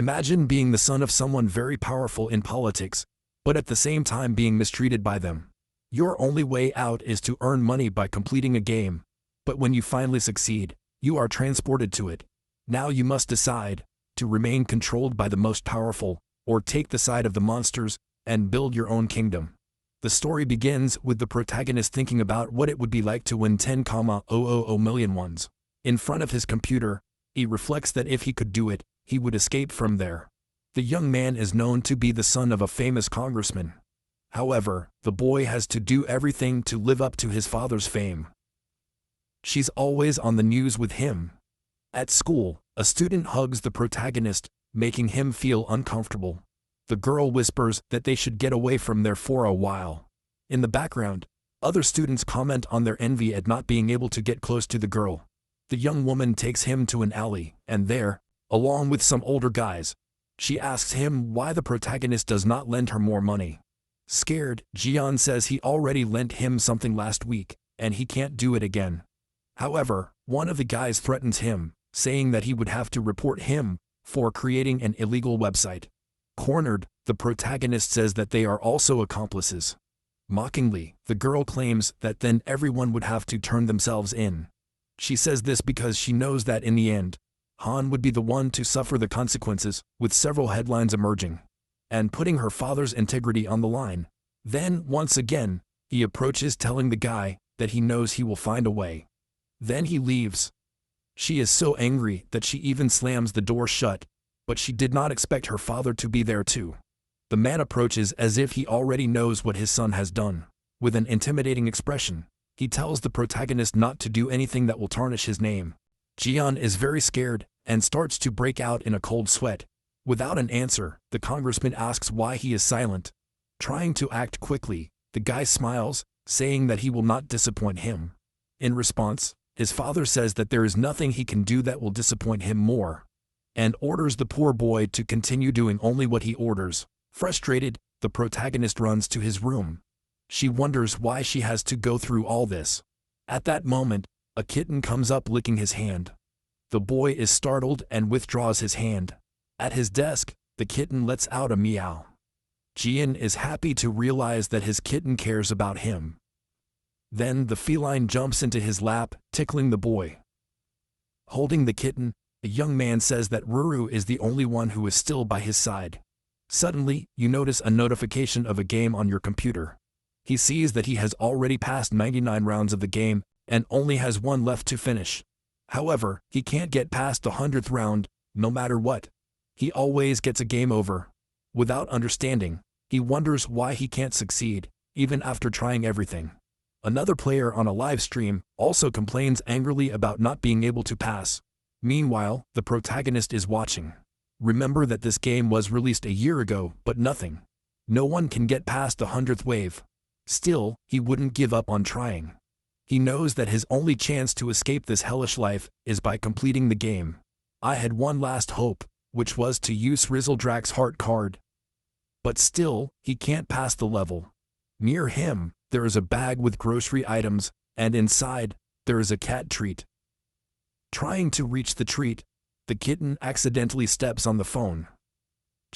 Imagine being the son of someone very powerful in politics, but at the same time being mistreated by them. Your only way out is to earn money by completing a game, but when you finally succeed, you are transported to it. Now you must decide to remain controlled by the most powerful, or take the side of the monsters and build your own kingdom. The story begins with the protagonist thinking about what it would be like to win 10,000 million ones. In front of his computer, he reflects that if he could do it, he would escape from there. The young man is known to be the son of a famous congressman. However, the boy has to do everything to live up to his father's fame. She's always on the news with him. At school, a student hugs the protagonist, making him feel uncomfortable. The girl whispers that they should get away from there for a while. In the background, other students comment on their envy at not being able to get close to the girl. The young woman takes him to an alley, and there, along with some older guys, she asks him why the protagonist does not lend her more money. Scared, Jian says he already lent him something last week, and he can't do it again. However, one of the guys threatens him, saying that he would have to report him for creating an illegal website. Cornered, the protagonist says that they are also accomplices. Mockingly, the girl claims that then everyone would have to turn themselves in. She says this because she knows that in the end, Han would be the one to suffer the consequences, with several headlines emerging, and putting her father's integrity on the line. Then, once again, he approaches telling the guy that he knows he will find a way. Then he leaves. She is so angry that she even slams the door shut, but she did not expect her father to be there too. The man approaches as if he already knows what his son has done. With an intimidating expression, he tells the protagonist not to do anything that will tarnish his name. Jian is very scared and starts to break out in a cold sweat. Without an answer, the congressman asks why he is silent. Trying to act quickly, the guy smiles, saying that he will not disappoint him. In response, his father says that there is nothing he can do that will disappoint him more, and orders the poor boy to continue doing only what he orders. Frustrated, the protagonist runs to his room. She wonders why she has to go through all this. At that moment, a kitten comes up licking his hand. The boy is startled and withdraws his hand. At his desk, the kitten lets out a meow. Jian is happy to realize that his kitten cares about him. Then the feline jumps into his lap, tickling the boy. Holding the kitten, the young man says that Ruru is the only one who is still by his side. Suddenly, you notice a notification of a game on your computer. He sees that he has already passed 99 rounds of the game and only has one left to finish. However, he can't get past the 100th round, no matter what. He always gets a game over. Without understanding, he wonders why he can't succeed, even after trying everything. Another player on a live stream also complains angrily about not being able to pass. Meanwhile, the protagonist is watching. Remember that this game was released a year ago, but nothing. No one can get past the 100th wave. Still, he wouldn't give up on trying. He knows that his only chance to escape this hellish life is by completing the game. I had one last hope, which was to use Rizzledrak's heart card. But still, he can't pass the level. Near him, there is a bag with grocery items, and inside, there is a cat treat. Trying to reach the treat, the kitten accidentally steps on the phone.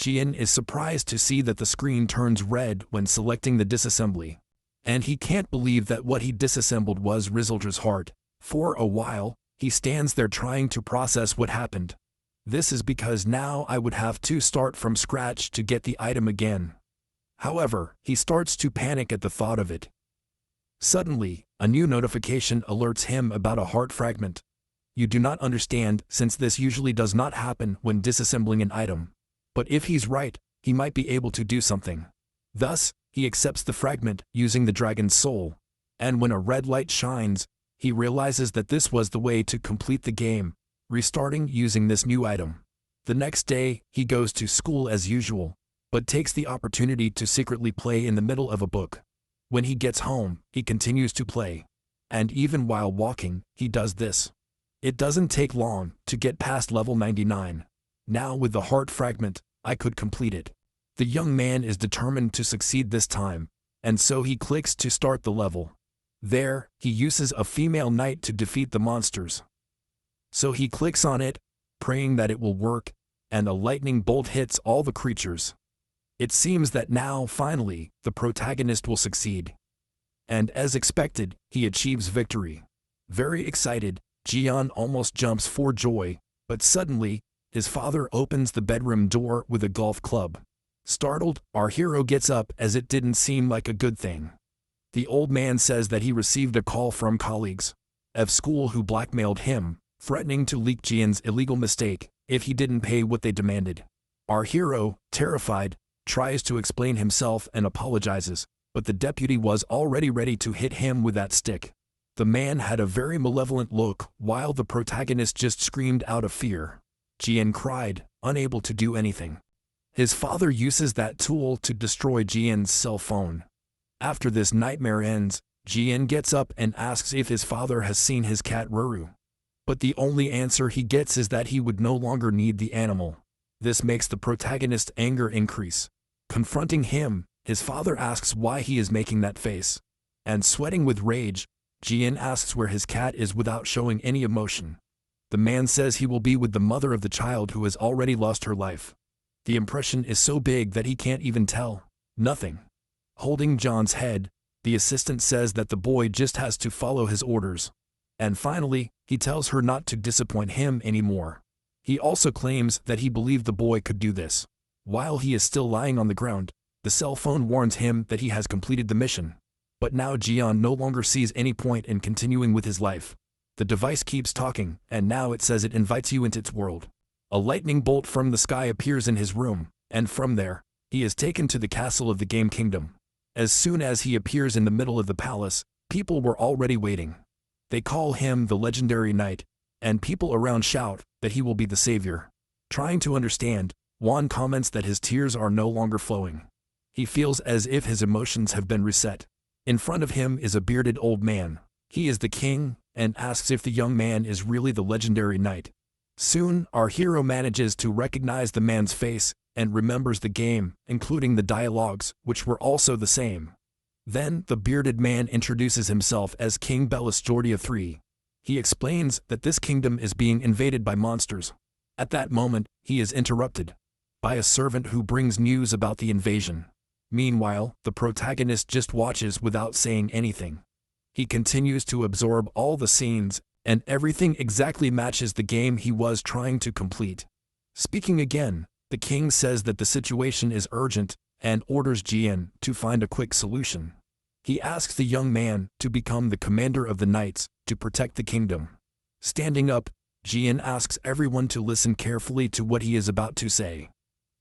Jian is surprised to see that the screen turns red when selecting the disassembly. And he can't believe that what he disassembled was Rizzledrak's heart. For a while, he stands there trying to process what happened. This is because now I would have to start from scratch to get the item again. However, he starts to panic at the thought of it. Suddenly, a new notification alerts him about a heart fragment. You do not understand, since this usually does not happen when disassembling an item. But if he's right, he might be able to do something. Thus, he accepts the fragment using the dragon's soul. And when a red light shines, he realizes that this was the way to complete the game, restarting using this new item. The next day, he goes to school as usual, but takes the opportunity to secretly play in the middle of a book. When he gets home, he continues to play. And even while walking, he does this. It doesn't take long to get past level 99. Now with the heart fragment, I could complete it. The young man is determined to succeed this time, and so he clicks to start the level. There, he uses a female knight to defeat the monsters. So he clicks on it, praying that it will work, and a lightning bolt hits all the creatures. It seems that now, finally, the protagonist will succeed. And as expected, he achieves victory. Very excited, Jian almost jumps for joy, but suddenly, his father opens the bedroom door with a golf club. Startled, our hero gets up as it didn't seem like a good thing. The old man says that he received a call from colleagues of school who blackmailed him, threatening to leak Jian's illegal mistake if he didn't pay what they demanded. Our hero, terrified, tries to explain himself and apologizes, but the deputy was already ready to hit him with that stick. The man had a very malevolent look while the protagonist just screamed out of fear. Jian cried, unable to do anything. His father uses that tool to destroy Jian's cell phone. After this nightmare ends, Jian gets up and asks if his father has seen his cat Ruru. But the only answer he gets is that he would no longer need the animal. This makes the protagonist's anger increase. Confronting him, his father asks why he is making that face. And sweating with rage, Jian asks where his cat is without showing any emotion. The man says he will be with the mother of the child who has already lost her life. The impression is so big that he can't even tell nothing. Holding John's head, the assistant says that the boy just has to follow his orders. And finally, he tells her not to disappoint him anymore. He also claims that he believed the boy could do this. While he is still lying on the ground, the cell phone warns him that he has completed the mission. But now Jian no longer sees any point in continuing with his life. The device keeps talking, and now it says it invites you into its world. A lightning bolt from the sky appears in his room, and from there, he is taken to the castle of the Game Kingdom. As soon as he appears in the middle of the palace, people were already waiting. They call him the legendary knight, and people around shout that he will be the savior. Trying to understand, Juan comments that his tears are no longer flowing. He feels as if his emotions have been reset. In front of him is a bearded old man. He is the king, and asks if the young man is really the legendary knight. Soon, our hero manages to recognize the man's face, and remembers the game, including the dialogues, which were also the same. Then, the bearded man introduces himself as King Bellisjordia III. He explains that this kingdom is being invaded by monsters. At that moment, he is interrupted by a servant who brings news about the invasion. Meanwhile, the protagonist just watches without saying anything. He continues to absorb all the scenes, and everything exactly matches the game he was trying to complete. Speaking again, the king says that the situation is urgent, and orders Jian to find a quick solution. He asks the young man to become the commander of the knights to protect the kingdom. Standing up, Jian asks everyone to listen carefully to what he is about to say.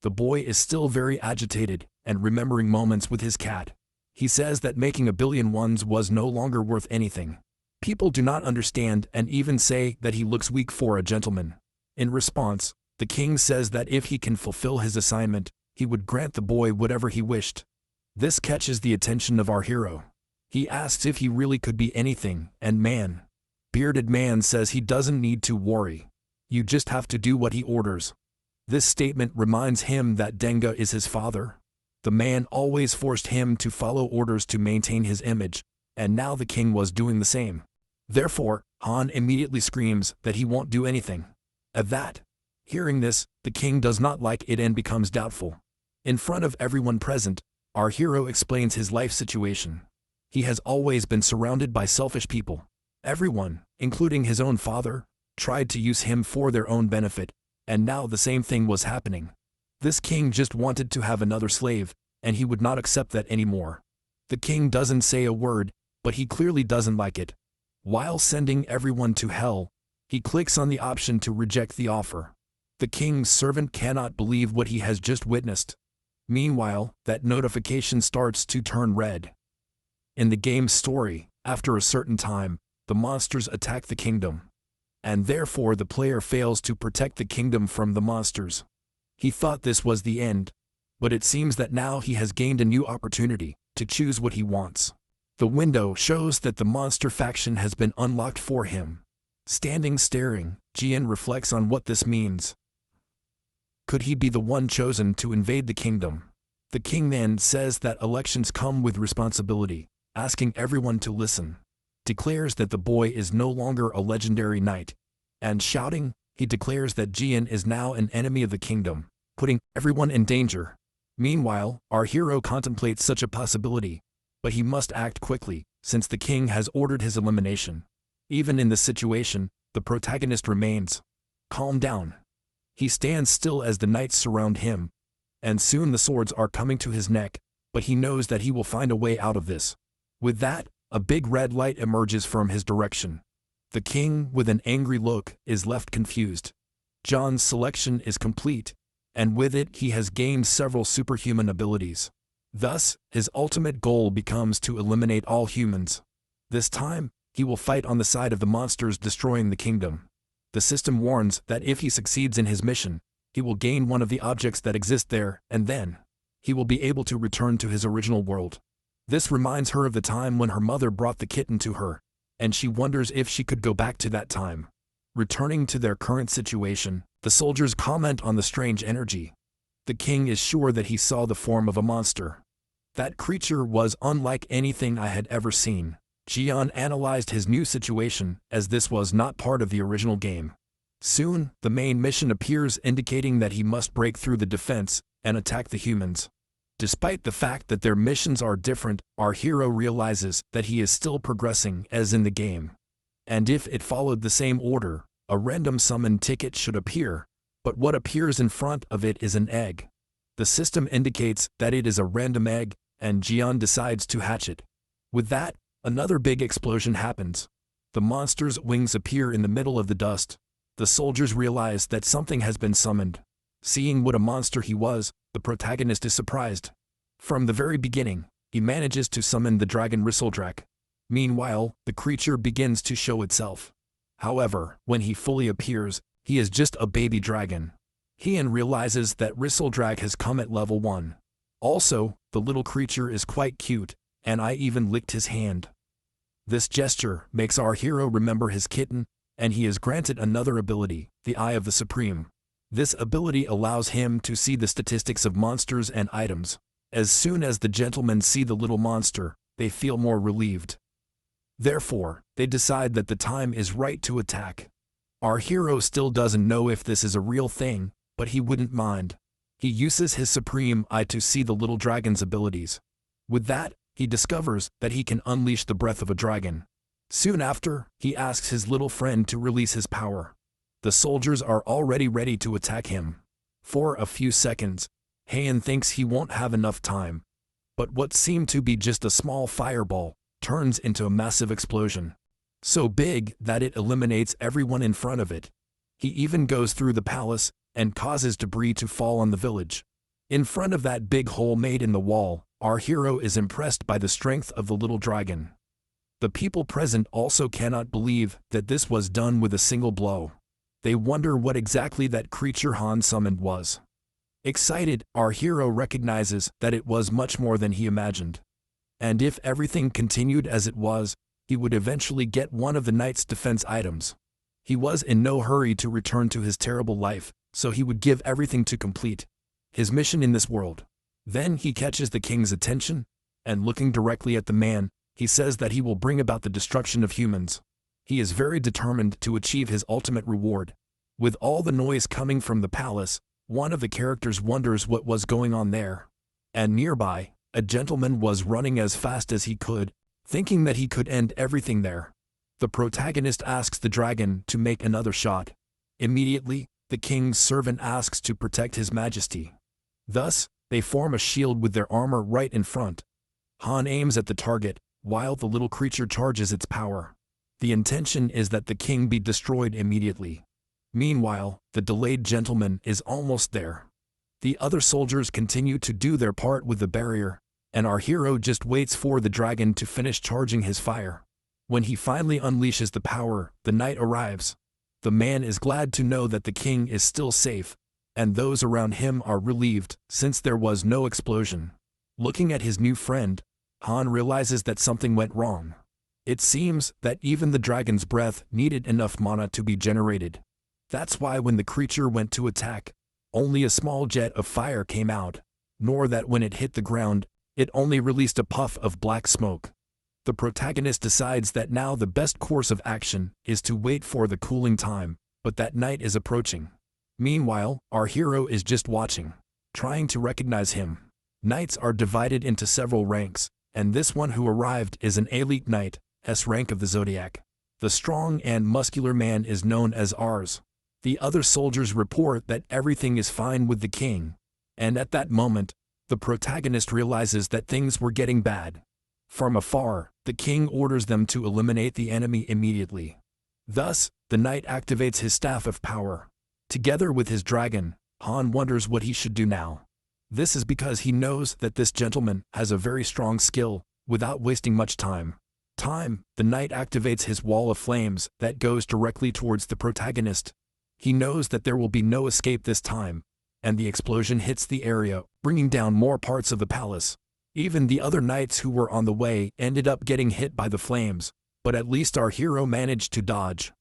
The boy is still very agitated, and remembering moments with his cat. He says that making 1 billion ones was no longer worth anything. People do not understand and even say that he looks weak for a gentleman. In response, the king says that if he can fulfill his assignment, he would grant the boy whatever he wished. This catches the attention of our hero. He asks if he really could be anything, and bearded man says he doesn't need to worry. You just have to do what he orders. This statement reminds him that Denga is his father. The man always forced him to follow orders to maintain his image, and now the king was doing the same. Therefore, Han immediately screams that he won't do anything. At that, hearing this, the king does not like it and becomes doubtful. In front of everyone present, our hero explains his life situation. He has always been surrounded by selfish people. Everyone, including his own father, tried to use him for their own benefit, and now the same thing was happening. This king just wanted to have another slave, and he would not accept that anymore. The king doesn't say a word, but he clearly doesn't like it. While sending everyone to hell, he clicks on the option to reject the offer. The king's servant cannot believe what he has just witnessed. Meanwhile, that notification starts to turn red. In the game's story, after a certain time, the monsters attack the kingdom. And therefore the player fails to protect the kingdom from the monsters. He thought this was the end, but it seems that now he has gained a new opportunity to choose what he wants. The window shows that the monster faction has been unlocked for him. Standing staring, Jian reflects on what this means. Could he be the one chosen to invade the kingdom? The king then says that elections come with responsibility, asking everyone to listen. Declares that the boy is no longer a legendary knight, and shouting, He declares that Jian is now an enemy of the kingdom, putting everyone in danger. Meanwhile, our hero contemplates such a possibility, but he must act quickly, since the king has ordered his elimination. Even in this situation, the protagonist remains calm down. He stands still as the knights surround him, and soon the swords are coming to his neck, but he knows that he will find a way out of this. With that, a big red light emerges from his direction. The king, with an angry look, is left confused. John's selection is complete, and with it he has gained several superhuman abilities. Thus, his ultimate goal becomes to eliminate all humans. This time, he will fight on the side of the monsters destroying the kingdom. The system warns that if he succeeds in his mission, he will gain one of the objects that exist there, and then he will be able to return to his original world. This reminds her of the time when her mother brought the kitten to her, and she wonders if she could go back to that time. Returning to their current situation, the soldiers comment on the strange energy. The king is sure that he saw the form of a monster. That creature was unlike anything I had ever seen. Jian analyzed his new situation, as this was not part of the original game. Soon, the main mission appears, indicating that he must break through the defense and attack the humans. Despite the fact that their missions are different, our hero realizes that he is still progressing as in the game. And if it followed the same order, a random summon ticket should appear, but what appears in front of it is an egg. The system indicates that it is a random egg, and Jian decides to hatch it. With that, another big explosion happens. The monster's wings appear in the middle of the dust. The soldiers realize that something has been summoned. Seeing what a monster he was, the protagonist is surprised. From the very beginning, he manages to summon the dragon Risseldrak. Meanwhile, the creature begins to show itself. However, when he fully appears, he is just a baby dragon. Hian realizes that Risseldrak has come at level 1. Also, the little creature is quite cute, and I even licked his hand. This gesture makes our hero remember his kitten, and he is granted another ability, the Eye of the Supreme. This ability allows him to see the statistics of monsters and items. As soon as the gentlemen see the little monster, they feel more relieved. Therefore, they decide that the time is right to attack. Our hero still doesn't know if this is a real thing, but he wouldn't mind. He uses his Supreme Eye to see the little dragon's abilities. With that, he discovers that he can unleash the breath of a dragon. Soon after, he asks his little friend to release his power. The soldiers are already ready to attack him. For a few seconds, Hian thinks he won't have enough time. But what seemed to be just a small fireball turns into a massive explosion. So big that it eliminates everyone in front of it. He even goes through the palace and causes debris to fall on the village. In front of that big hole made in the wall, our hero is impressed by the strength of the little dragon. The people present also cannot believe that this was done with a single blow. They wonder what exactly that creature Han summoned was. Excited, our hero recognizes that it was much more than he imagined. And if everything continued as it was, he would eventually get one of the knight's defense items. He was in no hurry to return to his terrible life, so he would give everything to complete his mission in this world. Then he catches the king's attention, and looking directly at the man, he says that he will bring about the destruction of humans. He is very determined to achieve his ultimate reward. With all the noise coming from the palace, one of the characters wonders what was going on there. And nearby, a gentleman was running as fast as he could, thinking that he could end everything there. The protagonist asks the dragon to make another shot. Immediately, the king's servant asks to protect his majesty. Thus, they form a shield with their armor right in front. Han aims at the target, while the little creature charges its power. The intention is that the king be destroyed immediately. Meanwhile, the delayed gentleman is almost there. The other soldiers continue to do their part with the barrier, and our hero just waits for the dragon to finish charging his fire. When he finally unleashes the power, the knight arrives. The man is glad to know that the king is still safe, and those around him are relieved since there was no explosion. Looking at his new friend, Han realizes that something went wrong. It seems that even the dragon's breath needed enough mana to be generated. That's why when the creature went to attack, only a small jet of fire came out, nor that when it hit the ground, it only released a puff of black smoke. The protagonist decides that now the best course of action is to wait for the cooling time, but that night is approaching. Meanwhile, our hero is just watching, trying to recognize him. Knights are divided into several ranks, and this one who arrived is an elite knight, S rank of the zodiac. The strong and muscular man is known as Ars. The other soldiers report that everything is fine with the king, and at that moment, the protagonist realizes that things were getting bad. From afar, the king orders them to eliminate the enemy immediately. Thus, the knight activates his staff of power. Together with his dragon, Han wonders what he should do now. This is because he knows that this gentleman has a very strong skill. Without wasting much time, the knight activates his wall of flames that goes directly towards the protagonist. He knows that there will be no escape this time, and the explosion hits the area, bringing down more parts of the palace. Even the other knights who were on the way ended up getting hit by the flames, but at least our hero managed to dodge.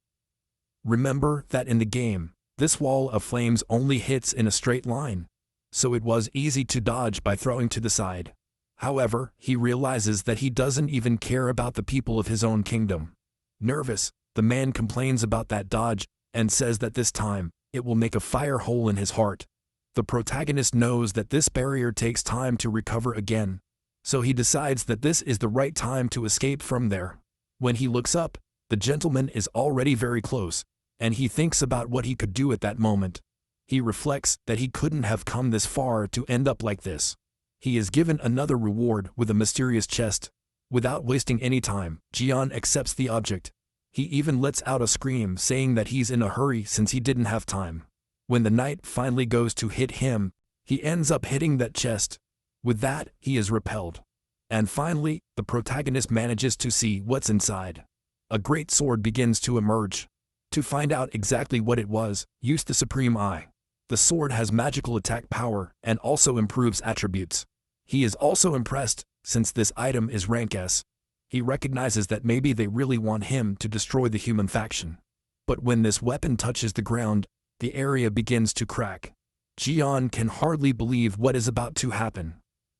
Remember that in the game, this wall of flames only hits in a straight line, so it was easy to dodge by throwing to the side. However, he realizes that he doesn't even care about the people of his own kingdom. Nervous, the man complains about that dodge, and says that this time, it will make a fire hole in his heart. The protagonist knows that this barrier takes time to recover again, so he decides that this is the right time to escape from there. When he looks up, the gentleman is already very close, and he thinks about what he could do at that moment. He reflects that he couldn't have come this far to end up like this. He is given another reward with a mysterious chest. Without wasting any time, Jian accepts the object. He even lets out a scream saying that he's in a hurry since he didn't have time. When the knight finally goes to hit him, he ends up hitting that chest. With that, he is repelled. And finally, the protagonist manages to see what's inside. A great sword begins to emerge. To find out exactly what it was, use the Supreme Eye. The sword has magical attack power and also improves attributes. He is also impressed, since this item is rank S. He recognizes that maybe they really want him to destroy the human faction. But when this weapon touches the ground, the area begins to crack. Jian can hardly believe what is about to happen.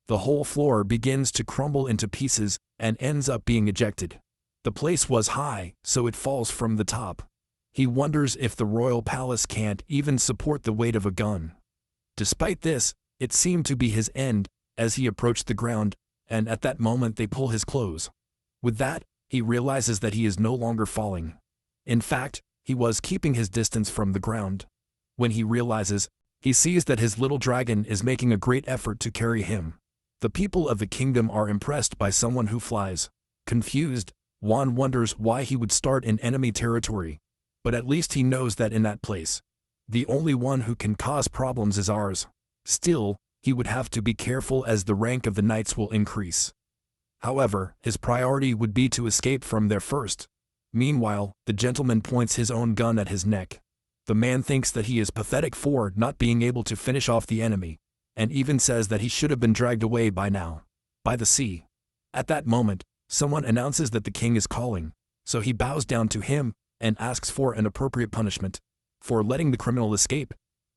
The whole floor begins to crumble into pieces and ends up being ejected. The place was high, so it falls from the top. He wonders if the royal palace can't even support the weight of a gun. Despite this, it seemed to be his end as he approached the ground, and at that moment they pull his clothes. With that, he realizes that he is no longer falling. In fact, he was keeping his distance from the ground. When he realizes, he sees that his little dragon is making a great effort to carry him. The people of the kingdom are impressed by someone who flies. Confused, Juan wonders why he would start in enemy territory. But at least he knows that in that place, the only one who can cause problems is ours. Still, he would have to be careful as the rank of the knights will increase. However, his priority would be to escape from there first. Meanwhile, the gentleman points his own gun at his neck. The man thinks that he is pathetic for not being able to finish off the enemy, and even says that he should have been dragged away by now, by the sea. At that moment, someone announces that the king is calling, so he bows down to him and asks for an appropriate punishment for letting the criminal escape.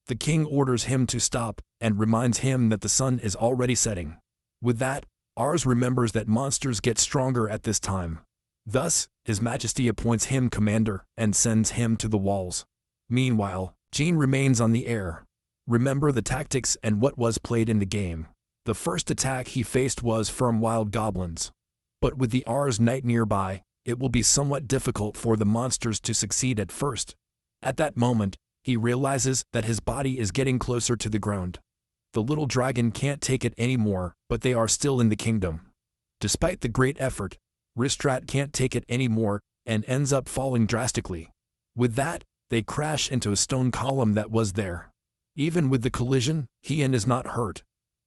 The king orders him to stop and reminds him that the sun is already setting. With that, Ars remembers that monsters get stronger at this time. Thus, His Majesty appoints him commander and sends him to the walls. Meanwhile, Jean remains on the air. Remember the tactics and what was played in the game. The first attack he faced was from wild goblins. But with the Ars knight nearby, it will be somewhat difficult for the monsters to succeed at first. At that moment, he realizes that his body is getting closer to the ground. The little dragon can't take it anymore, but they are still in the kingdom. Despite the great effort, Ristrat can't take it anymore and ends up falling drastically. With that, they crash into a stone column that was there. Even with the collision, Hien is not hurt.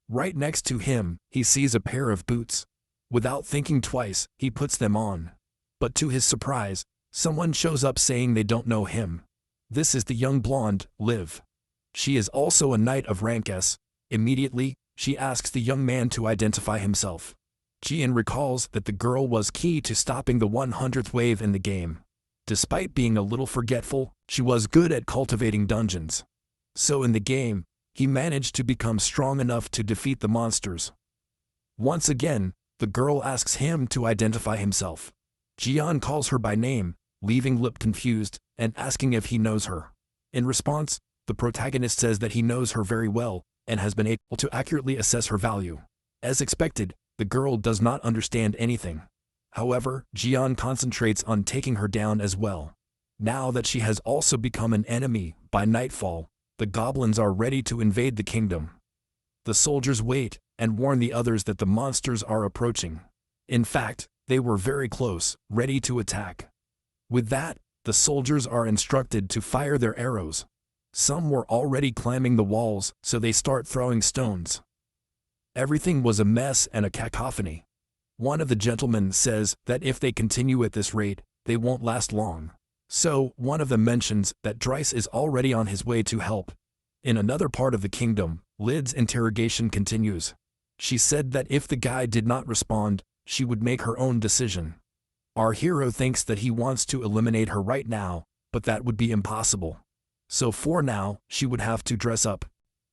Right next to him, he sees a pair of boots. Without thinking twice, he puts them on. But to his surprise, someone shows up saying they don't know him. This is the young blonde, Liv. She is also a knight of rank S. Immediately, she asks the young man to identify himself. Jian recalls that the girl was key to stopping the 100th wave in the game. Despite being a little forgetful, she was good at cultivating dungeons. So in the game, he managed to become strong enough to defeat the monsters. Once again, the girl asks him to identify himself. Jian calls her by name, leaving Lip confused and asking if he knows her. In response, the protagonist says that he knows her very well and has been able to accurately assess her value. As expected, the girl does not understand anything. However, Jian concentrates on taking her down as well. Now that she has also become an enemy, by nightfall, the goblins are ready to invade the kingdom. The soldiers wait and warn the others that the monsters are approaching. In fact, they were very close, ready to attack. With that, the soldiers are instructed to fire their arrows. Some were already climbing the walls, so they start throwing stones. Everything was a mess and a cacophony. One of the gentlemen says that if they continue at this rate, they won't last long. So, one of them mentions that Dryce is already on his way to help. In another part of the kingdom, Lid's interrogation continues. She said that if the guy did not respond, she would make her own decision. Our hero thinks that he wants to eliminate her right now, but that would be impossible. So for now, she would have to dress up.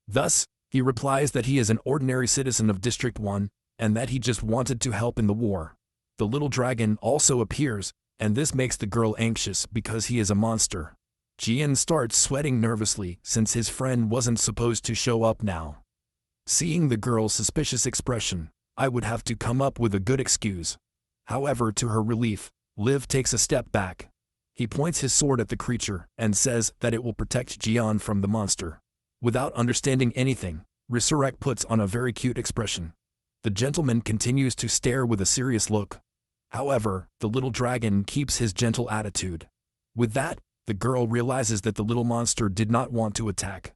Thus, he replies that he is an ordinary citizen of District 1, and that he just wanted to help in the war. The little dragon also appears, and this makes the girl anxious because he is a monster. Jian starts sweating nervously since his friend wasn't supposed to show up now. Seeing the girl's suspicious expression, I would have to come up with a good excuse. However, to her relief, Liv takes a step back. He points his sword at the creature and says that it will protect Jian from the monster. Without understanding anything, Resurrect puts on a very cute expression. The gentleman continues to stare with a serious look. However, the little dragon keeps his gentle attitude. With that, the girl realizes that the little monster did not want to attack.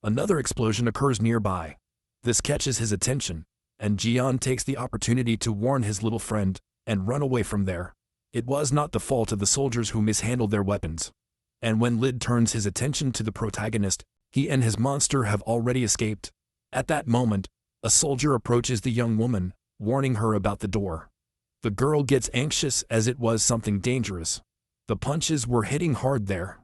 Another explosion occurs nearby. This catches his attention, and Jian takes the opportunity to warn his little friend and run away from there. It was not the fault of the soldiers who mishandled their weapons. And when Lid turns his attention to the protagonist, he and his monster have already escaped. At that moment, a soldier approaches the young woman, warning her about the door. The girl gets anxious as it was something dangerous. The punches were hitting hard there.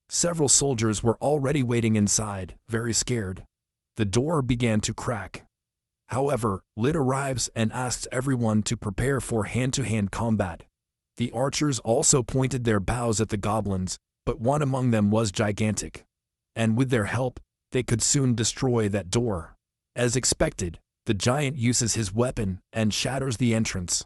Several soldiers were already waiting inside, very scared. The door began to crack. However, Lid arrives and asks everyone to prepare for hand-to-hand combat. The archers also pointed their bows at the goblins, but one among them was gigantic. And with their help, they could soon destroy that door. As expected, the giant uses his weapon and shatters the entrance.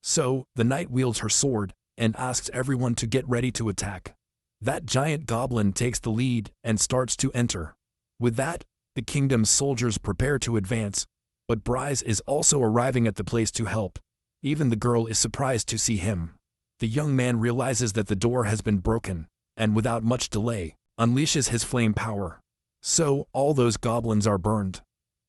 So, the knight wields her sword and asks everyone to get ready to attack. That giant goblin takes the lead and starts to enter. With that, the kingdom's soldiers prepare to advance, but Bryce is also arriving at the place to help. Even the girl is surprised to see him. The young man realizes that the door has been broken, and without much delay, unleashes his flame power. So, all those goblins are burned.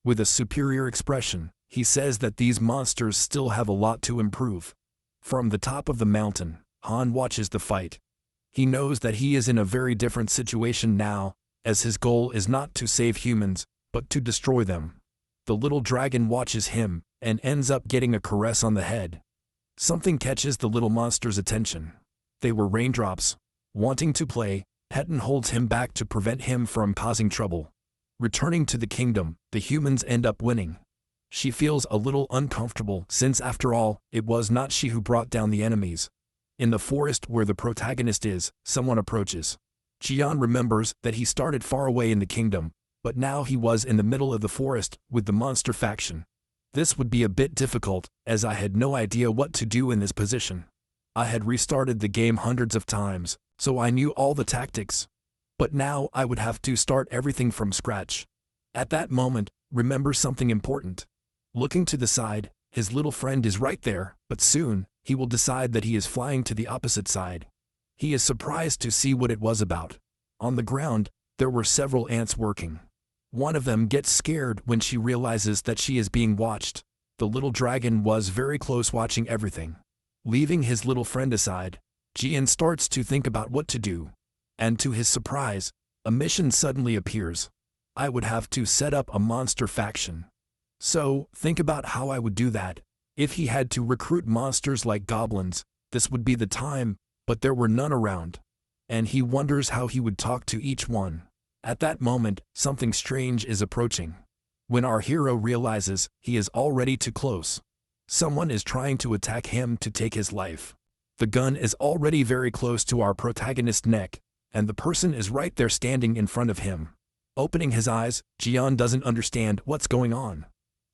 With a superior expression, he says that these monsters still have a lot to improve. From the top of the mountain, Han watches the fight. He knows that he is in a very different situation now, as his goal is not to save humans, but to destroy them. The little dragon watches him, and ends up getting a caress on the head. Something catches the little monster's attention. They were raindrops. Wanting to play, Hetten holds him back to prevent him from causing trouble. Returning to the kingdom, the humans end up winning. She feels a little uncomfortable since after all, it was not she who brought down the enemies. In the forest where the protagonist is, someone approaches. Jian remembers that he started far away in the kingdom, but now he was in the middle of the forest with the monster faction. This would be a bit difficult, as I had no idea what to do in this position. I had restarted the game hundreds of times, so I knew all the tactics. But now I would have to start everything from scratch. At that moment, remember something important. Looking to the side, his little friend is right there, but soon, he will decide that he is flying to the opposite side. He is surprised to see what it was about. On the ground, there were several ants working. One of them gets scared when she realizes that she is being watched. The little dragon was very close watching everything. Leaving his little friend aside, Jian starts to think about what to do. And to his surprise, a mission suddenly appears. I would have to set up a monster faction. So, think about how I would do that. If he had to recruit monsters like goblins, this would be the time, but there were none around. And he wonders how he would talk to each one. At that moment, something strange is approaching. When our hero realizes he is already too close. Someone is trying to attack him to take his life. The gun is already very close to our protagonist's neck, and the person is right there standing in front of him. Opening his eyes, Jian doesn't understand what's going on.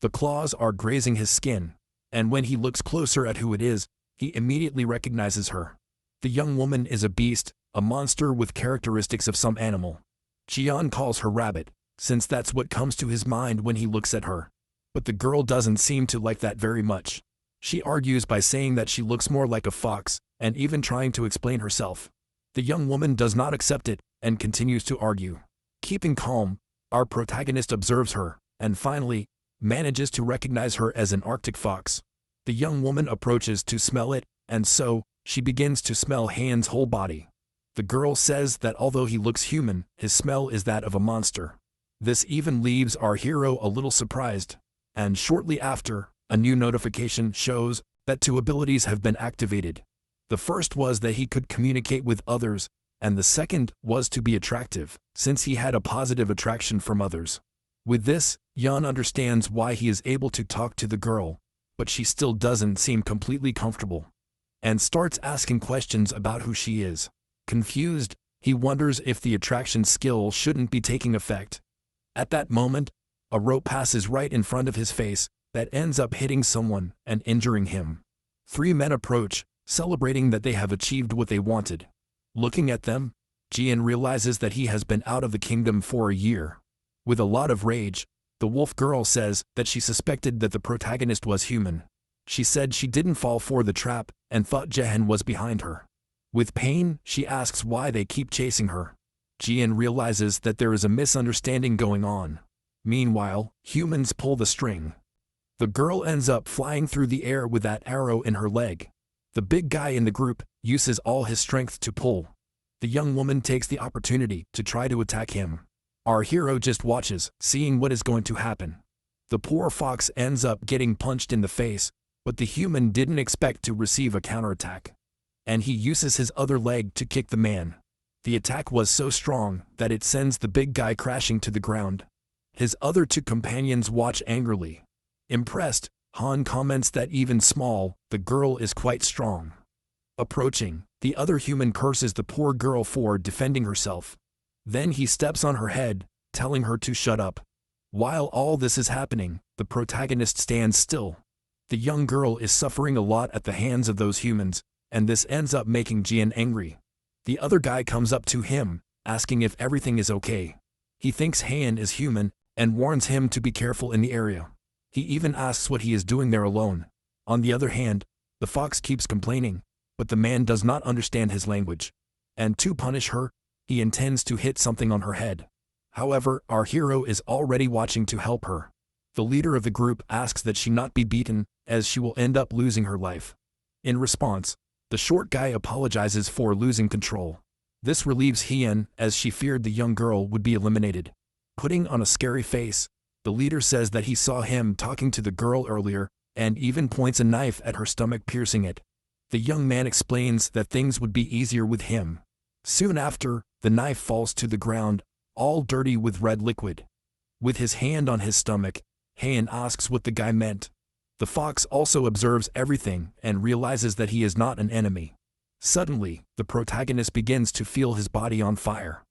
The claws are grazing his skin, and when he looks closer at who it is, he immediately recognizes her. The young woman is a beast, a monster with characteristics of some animal. Jian calls her rabbit, since that's what comes to his mind when he looks at her. But the girl doesn't seem to like that very much. She argues by saying that she looks more like a fox, and even trying to explain herself. The young woman does not accept it, and continues to argue. Keeping calm, our protagonist observes her, and finally, manages to recognize her as an Arctic fox. The young woman approaches to smell it, and so, she begins to smell Han's whole body. The girl says that although he looks human, his smell is that of a monster. This even leaves our hero a little surprised, and shortly after, a new notification shows that 2 abilities have been activated. The first was that he could communicate with others, and the second was to be attractive, since he had a positive attraction from others. With this, Yan understands why he is able to talk to the girl, but she still doesn't seem completely comfortable, and starts asking questions about who she is. Confused, he wonders if the attraction skill shouldn't be taking effect. At that moment, a rope passes right in front of his face that ends up hitting someone and injuring him. 3 men approach, celebrating that they have achieved what they wanted. Looking at them, Jian realizes that he has been out of the kingdom for a year. With a lot of rage, the wolf girl says that she suspected that the protagonist was human. She said she didn't fall for the trap and thought Jehen was behind her. With pain, she asks why they keep chasing her. Jian realizes that there is a misunderstanding going on. Meanwhile, humans pull the string. The girl ends up flying through the air with that arrow in her leg. The big guy in the group uses all his strength to pull. The young woman takes the opportunity to try to attack him. Our hero just watches, seeing what is going to happen. The poor fox ends up getting punched in the face, but the human didn't expect to receive a counterattack, and he uses his other leg to kick the man. The attack was so strong that it sends the big guy crashing to the ground. His other 2 companions watch angrily. Impressed, Han comments that even small, the girl is quite strong. Approaching, the other human curses the poor girl for defending herself. Then he steps on her head, telling her to shut up. While all this is happening, the protagonist stands still. The young girl is suffering a lot at the hands of those humans, and this ends up making Jian angry. The other guy comes up to him, asking if everything is okay. He thinks Han is human, and warns him to be careful in the area. He even asks what he is doing there alone. On the other hand, the fox keeps complaining, but the man does not understand his language. And to punish her, he intends to hit something on her head. However, our hero is already watching to help her. The leader of the group asks that she not be beaten, as she will end up losing her life. In response, the short guy apologizes for losing control. This relieves Hien, as she feared the young girl would be eliminated. Putting on a scary face, the leader says that he saw him talking to the girl earlier, and even points a knife at her stomach, piercing it. The young man explains that things would be easier with him. Soon after, the knife falls to the ground, all dirty with red liquid. With his hand on his stomach, Han asks what the guy meant. The fox also observes everything and realizes that he is not an enemy. Suddenly, the protagonist begins to feel his body on fire.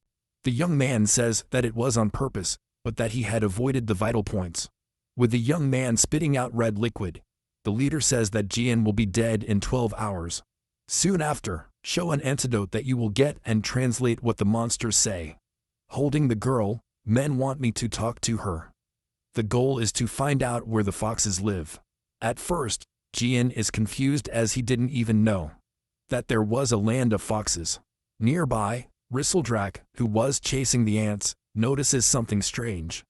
The young man says that it was on purpose, but that he had avoided the vital points. With the young man spitting out red liquid, the leader says that Jian will be dead in 12 hours. Soon after, show an antidote that you will get and translate what the monsters say. Holding the girl, men want me to talk to her. The goal is to find out where the foxes live. At first, Jian is confused as he didn't even know that there was a land of foxes. Nearby, Risseldrak, who was chasing the ants, notices something strange.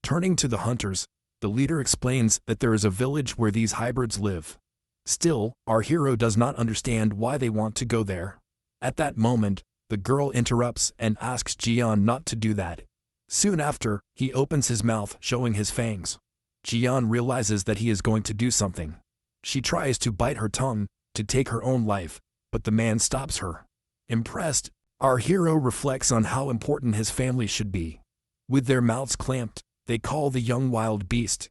Turning to the hunters, the leader explains that there is a village where these hybrids live. Still, our hero does not understand why they want to go there. At that moment, the girl interrupts and asks Jian not to do that. Soon after, he opens his mouth, showing his fangs. Jian realizes that he is going to do something. She tries to bite her tongue, to take her own life, but the man stops her. Impressed, our hero reflects on how important his family should be. With their mouths clamped, they call the young wild beast.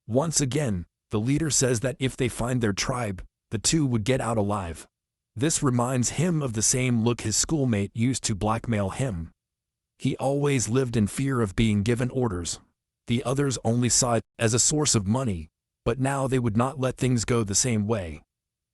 Once again, the leader says that if they find their tribe, the 2 would get out alive. This reminds him of the same look his schoolmate used to blackmail him. He always lived in fear of being given orders. The others only saw it as a source of money, but now they would not let things go the same way.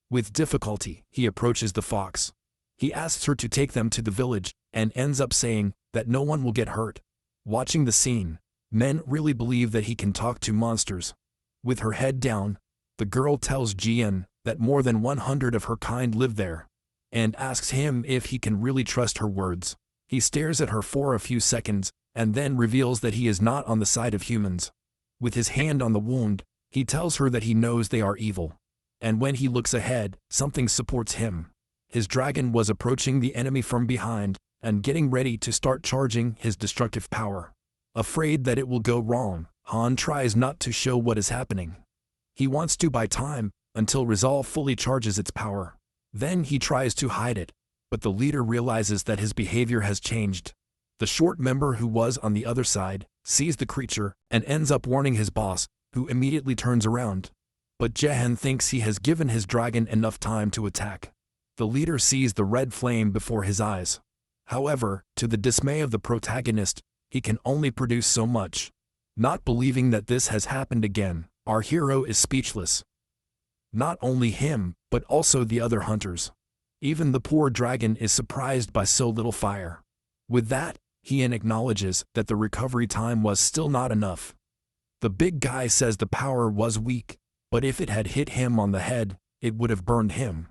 With difficulty, he approaches the fox. He asks her to take them to the village, and ends up saying that no one will get hurt. Watching the scene, men really believe that he can talk to monsters. With her head down, the girl tells Jian that more than 100 of her kind live there, and asks him if he can really trust her words. He stares at her for a few seconds, and then reveals that he is not on the side of humans. With his hand on the wound, he tells her that he knows they are evil. And when he looks ahead, something supports him. His dragon was approaching the enemy from behind, and getting ready to start charging his destructive power. Afraid that it will go wrong, Han tries not to show what is happening. He wants to buy time, until Resolve fully charges its power. Then he tries to hide it, but the leader realizes that his behavior has changed. The short member who was on the other side sees the creature and ends up warning his boss, who immediately turns around. But Jahan thinks he has given his dragon enough time to attack. The leader sees the red flame before his eyes. However, to the dismay of the protagonist, he can only produce so much. Not believing that this has happened again, our hero is speechless. Not only him, but also the other hunters. Even the poor dragon is surprised by so little fire. With that, he acknowledges that the recovery time was still not enough. The big guy says the power was weak, but if it had hit him on the head, it would have burned him.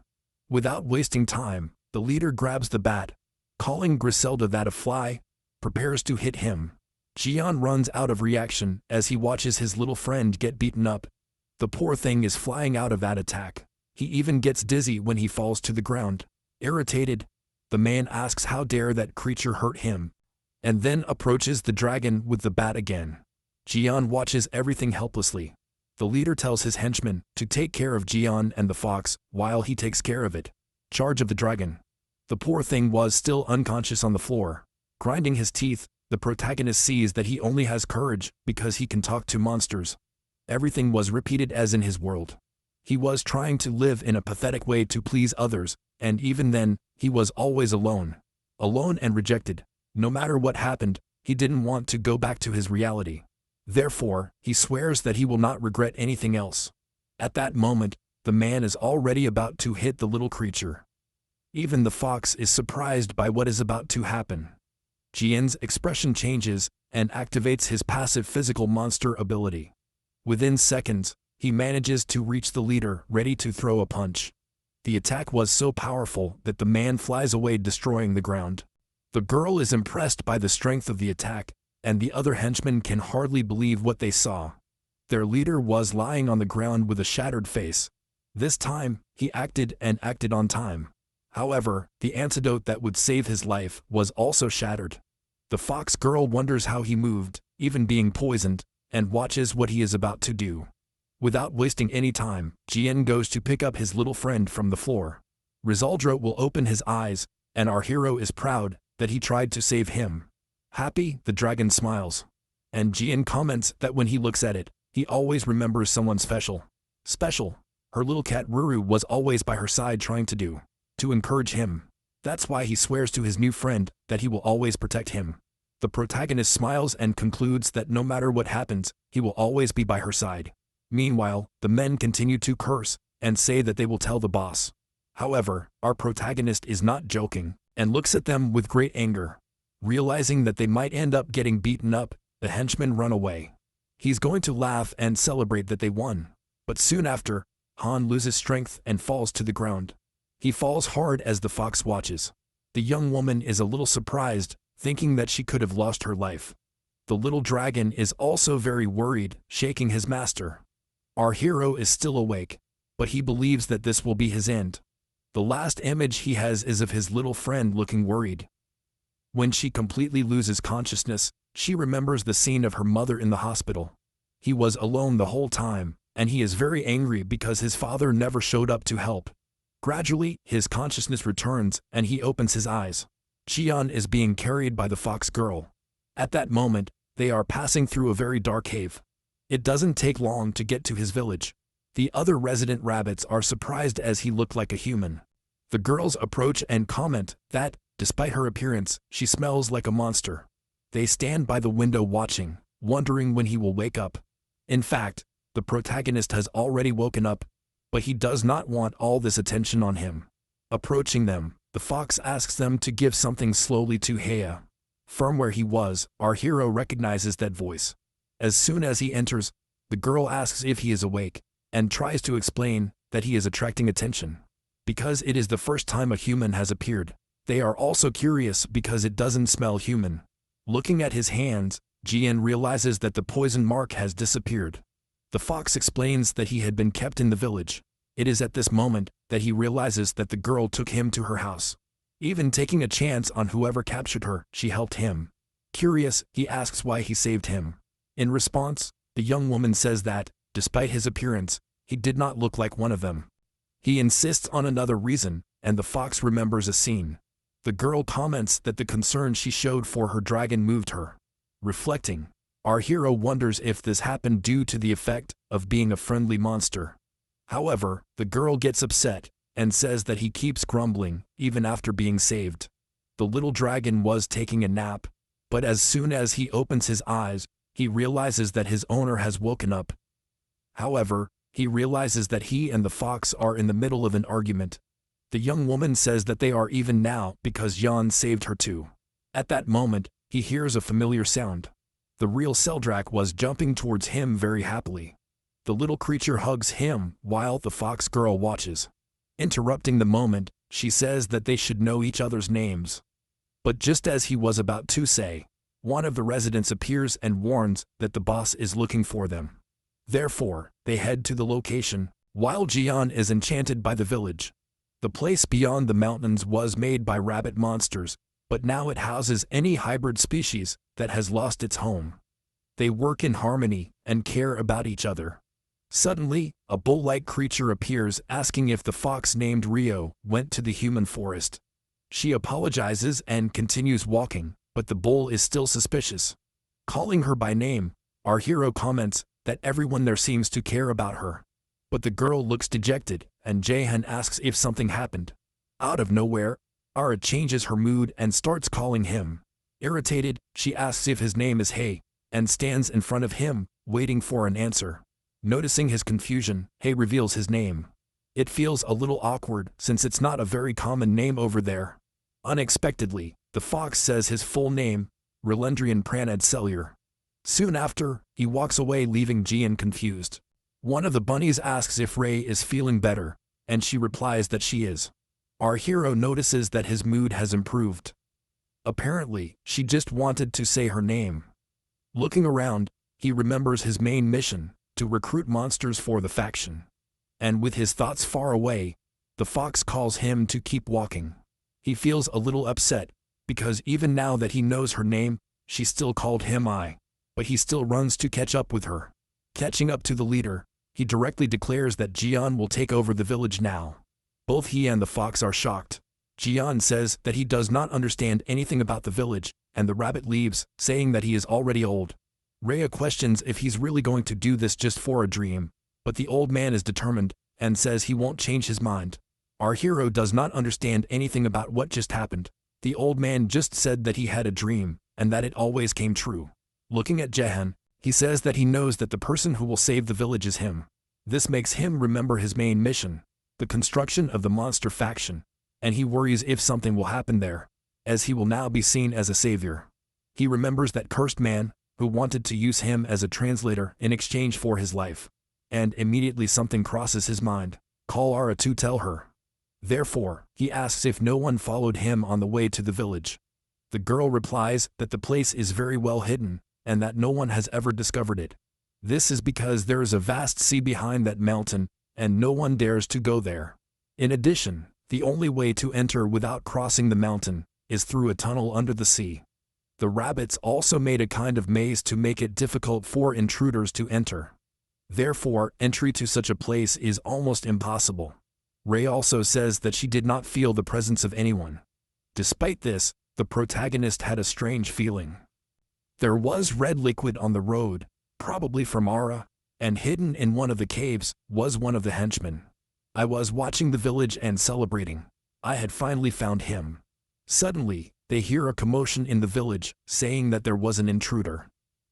Without wasting time, the leader grabs the bat, calling Griselda that a fly, prepares to hit him. Jian runs out of reaction as he watches his little friend get beaten up. The poor thing is flying out of that attack. He even gets dizzy when he falls to the ground. Irritated, the man asks how dare that creature hurt him, and then approaches the dragon with the bat again. Jian watches everything helplessly. The leader tells his henchmen to take care of Jian and the fox while he takes care of it. Charge of the dragon. The poor thing was still unconscious on the floor. Grinding his teeth, the protagonist sees that he only has courage because he can talk to monsters. Everything was repeated as in his world. He was trying to live in a pathetic way to please others, and even then, he was always alone. Alone and rejected. No matter what happened, he didn't want to go back to his reality. Therefore, he swears that he will not regret anything else. At that moment, the man is already about to hit the little creature. Even the fox is surprised by what is about to happen. Jian's expression changes and activates his passive physical monster ability. Within seconds, he manages to reach the leader, ready to throw a punch. The attack was so powerful that the man flies away, destroying the ground. The girl is impressed by the strength of the attack, and the other henchmen can hardly believe what they saw. Their leader was lying on the ground with a shattered face. This time, he acted on time. However, the antidote that would save his life was also shattered. The fox girl wonders how he moved, even being poisoned, and watches what he is about to do. Without wasting any time, Jian goes to pick up his little friend from the floor. Risaldro will open his eyes, and our hero is proud that he tried to save him. Happy, the dragon smiles. And Jian comments that when he looks at it, he always remembers someone special. Special. Her little cat Ruru was always by her side trying to encourage him. That's why he swears to his new friend that he will always protect him. The protagonist smiles and concludes that no matter what happens, he will always be by her side. Meanwhile, the men continue to curse and say that they will tell the boss. However, our protagonist is not joking and looks at them with great anger. Realizing that they might end up getting beaten up, the henchmen run away. He's going to laugh and celebrate that they won. But soon after, Han loses strength and falls to the ground. He falls hard as the fox watches. The young woman is a little surprised, thinking that she could have lost her life. The little dragon is also very worried, shaking his master. Our hero is still awake, but he believes that this will be his end. The last image he has is of his little friend looking worried. When she completely loses consciousness, she remembers the scene of her mother in the hospital. He was alone the whole time, and he is very angry because his father never showed up to help. Gradually, his consciousness returns, and he opens his eyes. Jian is being carried by the fox girl. At that moment, they are passing through a very dark cave. It doesn't take long to get to his village. The other resident rabbits are surprised as he looked like a human. The girls approach and comment that, despite her appearance, she smells like a monster. They stand by the window watching, wondering when he will wake up. In fact, the protagonist has already woken up, but he does not want all this attention on him. Approaching them, the fox asks them to give something slowly to Hea. From where he was, our hero recognizes that voice. As soon as he enters, the girl asks if he is awake, and tries to explain that he is attracting attention. Because it is the first time a human has appeared, they are also curious because it doesn't smell human. Looking at his hands, Jian realizes that the poison mark has disappeared. The fox explains that he had been kept in the village. It is at this moment that he realizes that the girl took him to her house. Even taking a chance on whoever captured her, she helped him. Curious, he asks why he saved him. In response, the young woman says that, despite his appearance, he did not look like one of them. He insists on another reason, and the fox remembers a scene. The girl comments that the concern she showed for her dragon moved her. Reflecting, our hero wonders if this happened due to the effect of being a friendly monster. However, the girl gets upset and says that he keeps grumbling even after being saved. The little dragon was taking a nap, but as soon as he opens his eyes, he realizes that his owner has woken up. However, he realizes that he and the fox are in the middle of an argument. The young woman says that they are even now because Jan saved her too. At that moment, he hears a familiar sound. The real Seldrak was jumping towards him very happily. The little creature hugs him while the fox girl watches. Interrupting the moment, she says that they should know each other's names. But just as he was about to say, one of the residents appears and warns that the boss is looking for them. Therefore, they head to the location, while Jian is enchanted by the village. The place beyond the mountains was made by rabbit monsters, but now it houses any hybrid species that has lost its home. They work in harmony and care about each other. Suddenly, a bull-like creature appears asking if the fox named Rio went to the human forest. She apologizes and continues walking, but the bull is still suspicious. Calling her by name, our hero comments that everyone there seems to care about her. But the girl looks dejected, and Jaehan asks if something happened. Out of nowhere, Ara changes her mood and starts calling him. Irritated, she asks if his name is Hei, and stands in front of him, waiting for an answer. Noticing his confusion, Hei reveals his name. It feels a little awkward since it's not a very common name over there. Unexpectedly, the fox says his full name, Relendrian Pranad Cellier. Soon after, he walks away leaving Jian confused. One of the bunnies asks if Ray is feeling better, and she replies that she is. Our hero notices that his mood has improved. Apparently, she just wanted to say her name. Looking around, he remembers his main mission, to recruit monsters for the faction. And with his thoughts far away, the fox calls him to keep walking. He feels a little upset, because even now that he knows her name, she still called him I. But he still runs to catch up with her. Catching up to the leader, he directly declares that Jian will take over the village now. Both he and the fox are shocked. Jian says that he does not understand anything about the village, and the rabbit leaves, saying that he is already old. Rhea questions if he's really going to do this just for a dream, but the old man is determined, and says he won't change his mind. Our hero does not understand anything about what just happened. The old man just said that he had a dream, and that it always came true. Looking at Jehan, he says that he knows that the person who will save the village is him. This makes him remember his main mission, the construction of the monster faction, and he worries if something will happen there, as he will now be seen as a savior. He remembers that cursed man, who wanted to use him as a translator in exchange for his life. And immediately something crosses his mind. Call Ara to tell her. Therefore, he asks if no one followed him on the way to the village. The girl replies that the place is very well hidden, and that no one has ever discovered it. This is because there is a vast sea behind that mountain, and no one dares to go there. In addition, the only way to enter without crossing the mountain is through a tunnel under the sea. The rabbits also made a kind of maze to make it difficult for intruders to enter. Therefore, entry to such a place is almost impossible. Ray also says that she did not feel the presence of anyone. Despite this, the protagonist had a strange feeling. There was red liquid on the road, probably from Ara, and hidden in one of the caves was one of the henchmen. I was watching the village and celebrating. I had finally found him. Suddenly, they hear a commotion in the village, saying that there was an intruder.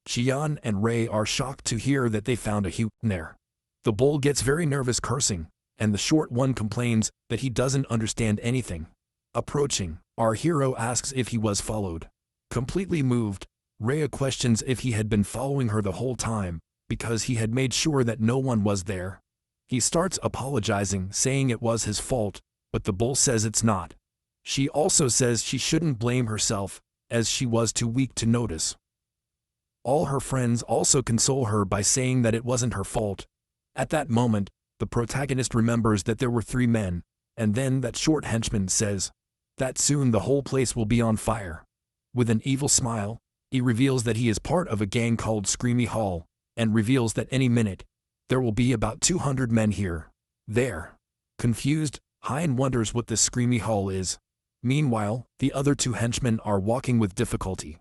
Jian and Ray are shocked to hear that they found a human there. The bull gets very nervous, cursing, and the short one complains that he doesn't understand anything. Approaching, our hero asks if he was followed. Completely moved, Ray questions if he had been following her the whole time, because he had made sure that no one was there. He starts apologizing, saying it was his fault, but the bull says it's not. She also says she shouldn't blame herself, as she was too weak to notice. All her friends also console her by saying that it wasn't her fault. At that moment, the protagonist remembers that there were 3 men, and then that short henchman says that soon the whole place will be on fire. With an evil smile, he reveals that he is part of a gang called Screamy Hall, and reveals that any minute, there will be about 200 men here. There. Confused, Hein wonders what this Screamy Hall is. Meanwhile, the other 2 henchmen are walking with difficulty.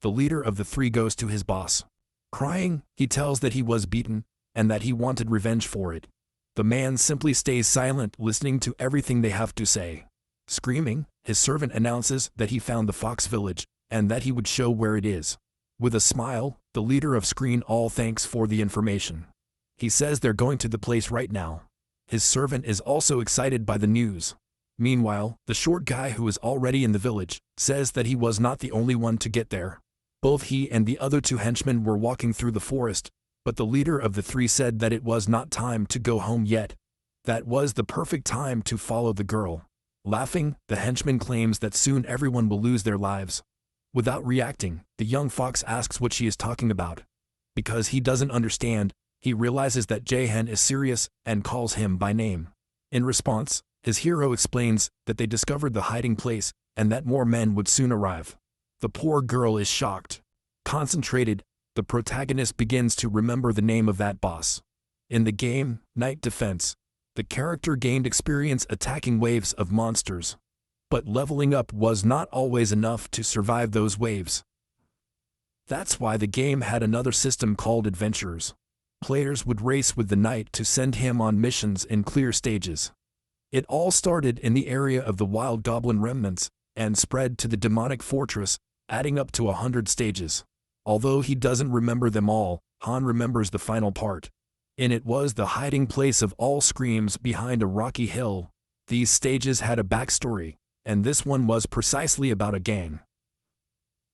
The leader of the 3 goes to his boss. Crying, he tells that he was beaten, and that he wanted revenge for it. The man simply stays silent, listening to everything they have to say. Screaming, his servant announces that he found the fox village, and that he would show where it is. With a smile, the leader of Screen all thanks for the information. He says they're going to the place right now. His servant is also excited by the news. Meanwhile, the short guy who is already in the village says that he was not the only one to get there. Both he and the other 2 henchmen were walking through the forest, but the leader of the 3 said that it was not time to go home yet. That was the perfect time to follow the girl. Laughing, the henchman claims that soon everyone will lose their lives. Without reacting, the young fox asks what she is talking about. Because he doesn't understand, he realizes that Jaehan is serious and calls him by name. In response, his hero explains that they discovered the hiding place and that more men would soon arrive. The poor girl is shocked. Concentrated, the protagonist begins to remember the name of that boss. In the game, Night Defense, the character gained experience attacking waves of monsters. But leveling up was not always enough to survive those waves. That's why the game had another system called Adventures. Players would race with the knight to send him on missions in clear stages. It all started in the area of the wild goblin remnants, and spread to the demonic fortress, adding up to 100 stages. Although he doesn't remember them all, Han remembers the final part. And it was the hiding place of all screams behind a rocky hill. These stages had a backstory, and this one was precisely about a gang.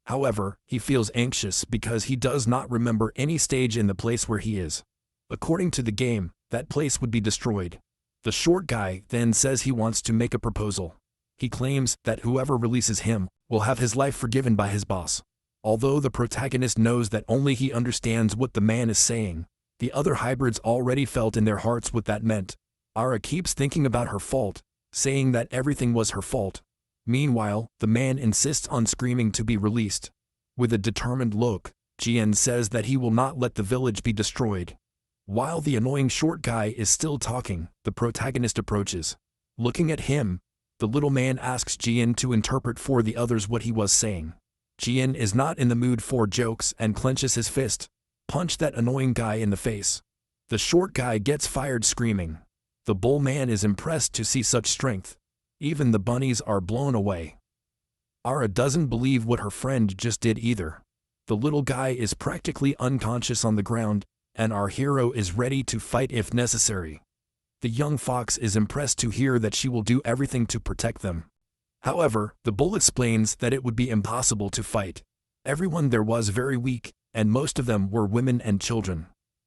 However, he feels anxious because he does not remember any stage in the place where he is. According to the game, that place would be destroyed. The short guy then says he wants to make a proposal. He claims that whoever releases him will have his life forgiven by his boss. Although the protagonist knows that only he understands what the man is saying, the other hybrids already felt in their hearts what that meant. Ara keeps thinking about her fault, saying that everything was her fault. Meanwhile, the man insists on screaming to be released. With a determined look, Jian says that he will not let the village be destroyed. While the annoying short guy is still talking, the protagonist approaches. Looking at him, the little man asks Jian to interpret for the others what he was saying. Jian is not in the mood for jokes and clenches his fist. Punch that annoying guy in the face. The short guy gets fired screaming. The bull man is impressed to see such strength. Even the bunnies are blown away. Ara doesn't believe what her friend just did either. The little guy is practically unconscious on the ground, and our hero is ready to fight if necessary. The young fox is impressed to hear that she will do everything to protect them. However, the bull explains that it would be impossible to fight. Everyone there was very weak, and most of them were women and children.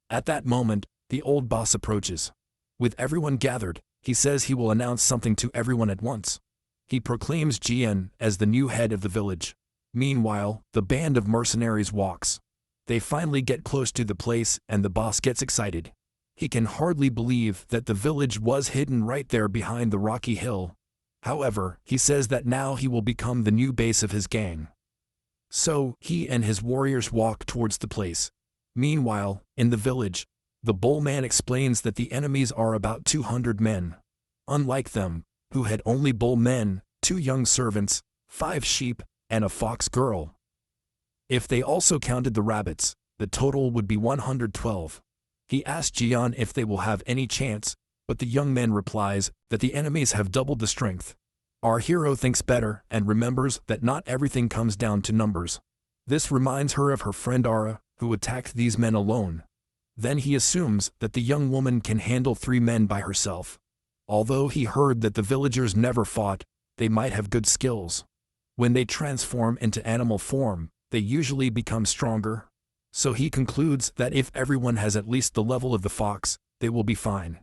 At that moment, the old boss approaches. With everyone gathered, he says he will announce something to everyone at once. He proclaims Jian as the new head of the village. Meanwhile, the band of mercenaries walks. They finally get close to the place and the boss gets excited. He can hardly believe that the village was hidden right there behind the rocky hill. However, he says that now he will become the new base of his gang. So, he and his warriors walk towards the place. Meanwhile, in the village, the bull man explains that the enemies are about 200 men. Unlike them, who had only bull men, 2 young servants, 5 sheep, and a fox girl. If they also counted the rabbits, the total would be 112. He asks Jian if they will have any chance, but the young man replies that the enemies have doubled the strength. Our hero thinks better and remembers that not everything comes down to numbers. This reminds her of her friend Ara, who attacked these men alone. Then he assumes that the young woman can handle 3 men by herself. Although he heard that the villagers never fought, they might have good skills. When they transform into animal form, they usually become stronger. So he concludes that if everyone has at least the level of the fox, they will be fine.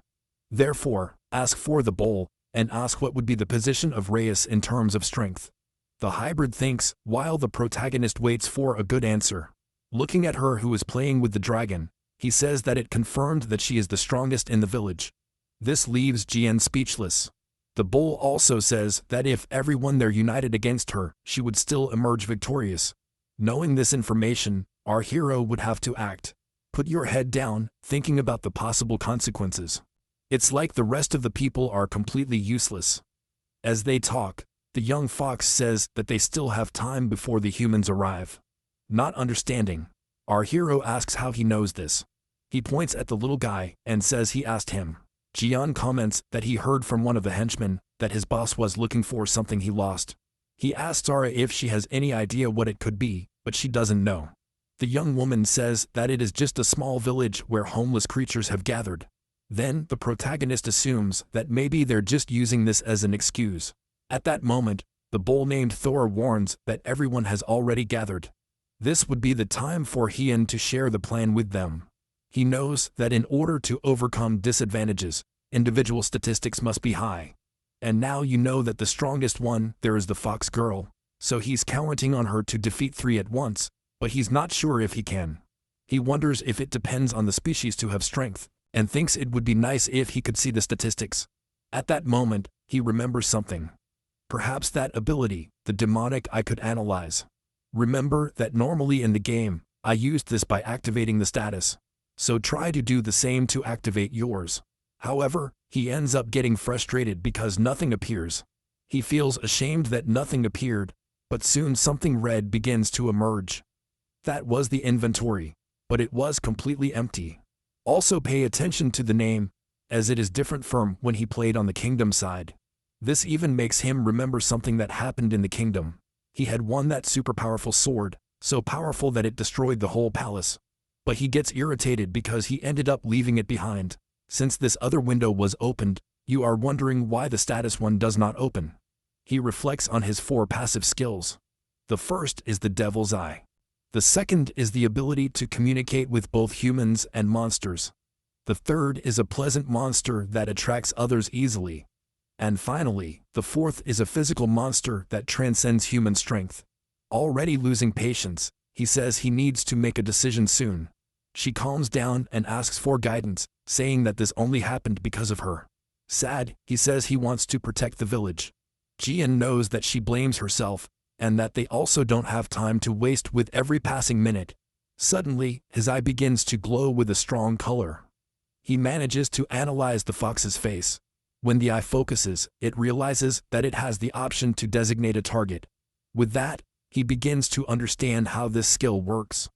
Therefore, ask for the bull, and ask what would be the position of Reyes in terms of strength. The hybrid thinks, while the protagonist waits for a good answer. Looking at her who is playing with the dragon, he says that it confirmed that she is the strongest in the village. This leaves Jian speechless. The bull also says that if everyone there united against her, she would still emerge victorious. Knowing this information, our hero would have to act. Put your head down, thinking about the possible consequences. It's like the rest of the people are completely useless. As they talk, the young fox says that they still have time before the humans arrive. Not understanding, our hero asks how he knows this. He points at the little guy and says he asked him. Jian comments that he heard from one of the henchmen that his boss was looking for something he lost. He asks Zara if she has any idea what it could be, but she doesn't know. The young woman says that it is just a small village where homeless creatures have gathered. Then the protagonist assumes that maybe they're just using this as an excuse. At that moment, the bull named Thor warns that everyone has already gathered. This would be the time for Hien to share the plan with them. He knows that in order to overcome disadvantages, individual statistics must be high. And now you know that the strongest one there is the fox girl, so he's counting on her to defeat 3 at once, but he's not sure if he can. He wonders if it depends on the species to have strength, and thinks it would be nice if he could see the statistics. At that moment, he remembers something. Perhaps that ability, the demonic, I could analyze. Remember that normally in the game, I used this by activating the status. So try to do the same to activate yours. However, he ends up getting frustrated because nothing appears. He feels ashamed that nothing appeared, but soon something red begins to emerge. That was the inventory, but it was completely empty. Also pay attention to the name, as it is different from when he played on the kingdom side. This even makes him remember something that happened in the kingdom. He had won that super powerful sword, so powerful that it destroyed the whole palace. But he gets irritated because he ended up leaving it behind. Since this other window was opened, you are wondering why the status one does not open. He reflects on his 4 passive skills. The first is the Devil's Eye. The second is the ability to communicate with both humans and monsters. The third is a pleasant monster that attracts others easily. And finally, the fourth is a physical monster that transcends human strength. Already losing patience, he says he needs to make a decision soon. She calms down and asks for guidance, saying that this only happened because of her. Sad, he says he wants to protect the village. Jian knows that she blames herself, and that they also don't have time to waste with every passing minute. Suddenly, his eye begins to glow with a strong color. He manages to analyze the fox's face. When the eye focuses, it realizes that it has the option to designate a target. With that, he begins to understand how this skill works.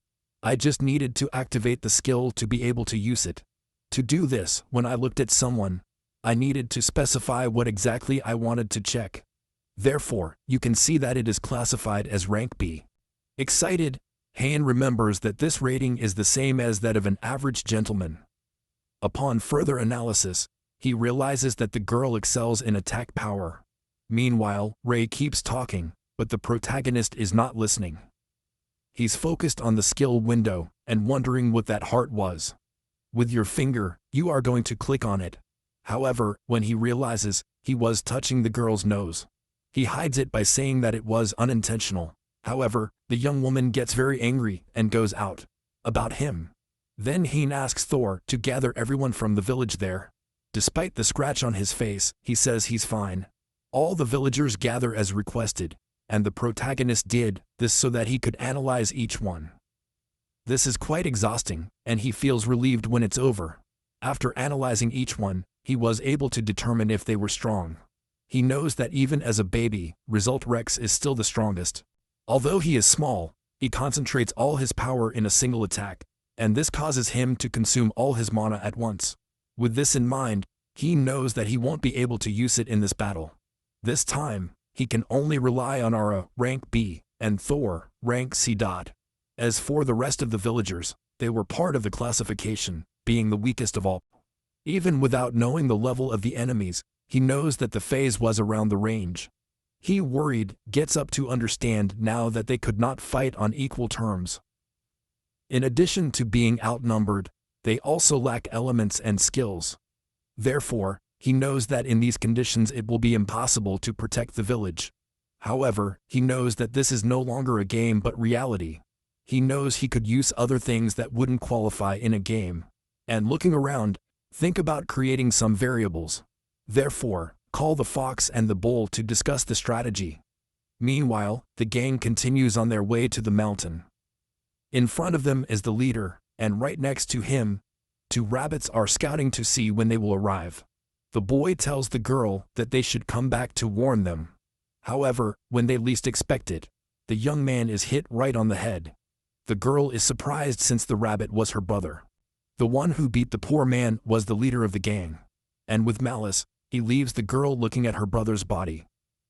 I just needed to activate the skill to be able to use it. To do this, when I looked at someone, I needed to specify what exactly I wanted to check. Therefore, you can see that it is classified as rank B. Excited, Hien remembers that this rating is the same as that of an average gentleman. Upon further analysis, he realizes that the girl excels in attack power. Meanwhile, Ray keeps talking, but the protagonist is not listening. He's focused on the skill window and wondering what that heart was. With your finger, you are going to click on it. However, when he realizes, he was touching the girl's nose. He hides it by saying that it was unintentional. However, the young woman gets very angry and goes out. About him. Then Hien asks Thor to gather everyone from the village there. Despite the scratch on his face, he says he's fine. All the villagers gather as requested, and the protagonist did this so that he could analyze each one. This is quite exhausting, and he feels relieved when it's over. After analyzing each one, he was able to determine if they were strong. He knows that even as a baby, Result Rex is still the strongest. Although he is small, he concentrates all his power in a single attack, and this causes him to consume all his mana at once. With this in mind, he knows that he won't be able to use it in this battle. This time, he can only rely on Ara, rank B, and Thor, rank C. As for the rest of the villagers, they were part of the classification, being the weakest of all. Even without knowing the level of the enemies, he knows that the phase was around the range. He worried, gets up to understand now that they could not fight on equal terms. In addition to being outnumbered, they also lack elements and skills. Therefore, he knows that in these conditions it will be impossible to protect the village. However, he knows that this is no longer a game but reality. He knows he could use other things that wouldn't qualify in a game. And looking around, think about creating some variables. Therefore, call the fox and the bull to discuss the strategy. Meanwhile, the gang continues on their way to the mountain. In front of them is the leader, and right next to him, 2 rabbits are scouting to see when they will arrive. The boy tells the girl that they should come back to warn them. However, when they least expect it, the young man is hit right on the head. The girl is surprised since the rabbit was her brother. The one who beat the poor man was the leader of the gang. And with malice, he leaves the girl looking at her brother's body.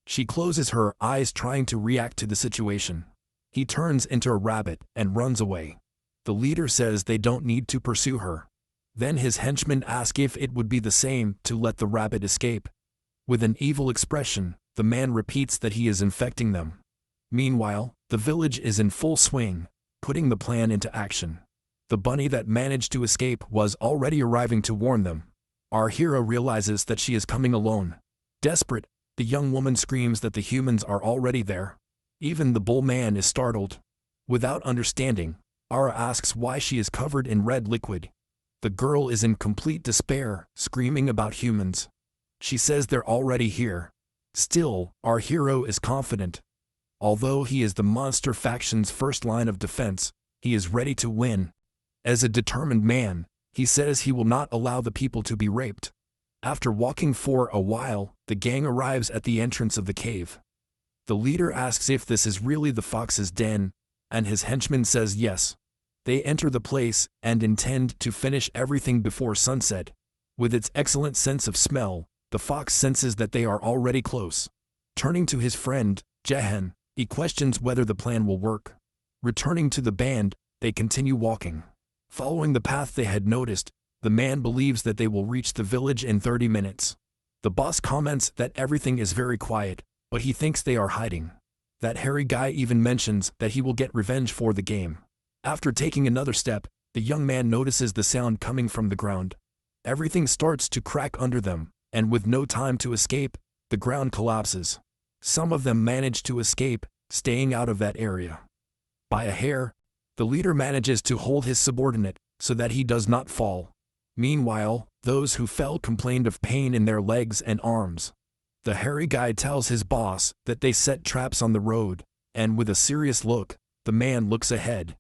She closes her eyes trying to react to the situation. He turns into a rabbit and runs away. The leader says they don't need to pursue her. Then his henchmen ask if it would be the same to let the rabbit escape. With an evil expression, the man repeats that he is infecting them. Meanwhile, the village is in full swing, putting the plan into action. The bunny that managed to escape was already arriving to warn them. Our hero realizes that she is coming alone. Desperate, the young woman screams that the humans are already there. Even the bull man is startled. Without understanding, Ara asks why she is covered in red liquid. The girl is in complete despair, screaming about humans. She says they're already here. Still, our hero is confident. Although he is the monster faction's first line of defense, he is ready to win. As a determined man, he says he will not allow the people to be raped. After walking for a while, the gang arrives at the entrance of the cave. The leader asks if this is really the fox's den, and his henchman says yes. They enter the place and intend to finish everything before sunset. With its excellent sense of smell, the fox senses that they are already close. Turning to his friend, Jehen, he questions whether the plan will work. Returning to the band, they continue walking. Following the path they had noticed, the man believes that they will reach the village in 30 minutes. The boss comments that everything is very quiet, but he thinks they are hiding. That hairy guy even mentions that he will get revenge for the game. After taking another step, the young man notices the sound coming from the ground. Everything starts to crack under them, and with no time to escape, the ground collapses. Some of them manage to escape, staying out of that area. By a hair, the leader manages to hold his subordinate so that he does not fall. Meanwhile, those who fell complained of pain in their legs and arms. The hairy guy tells his boss that they set traps on the road, and with a serious look, the man looks ahead.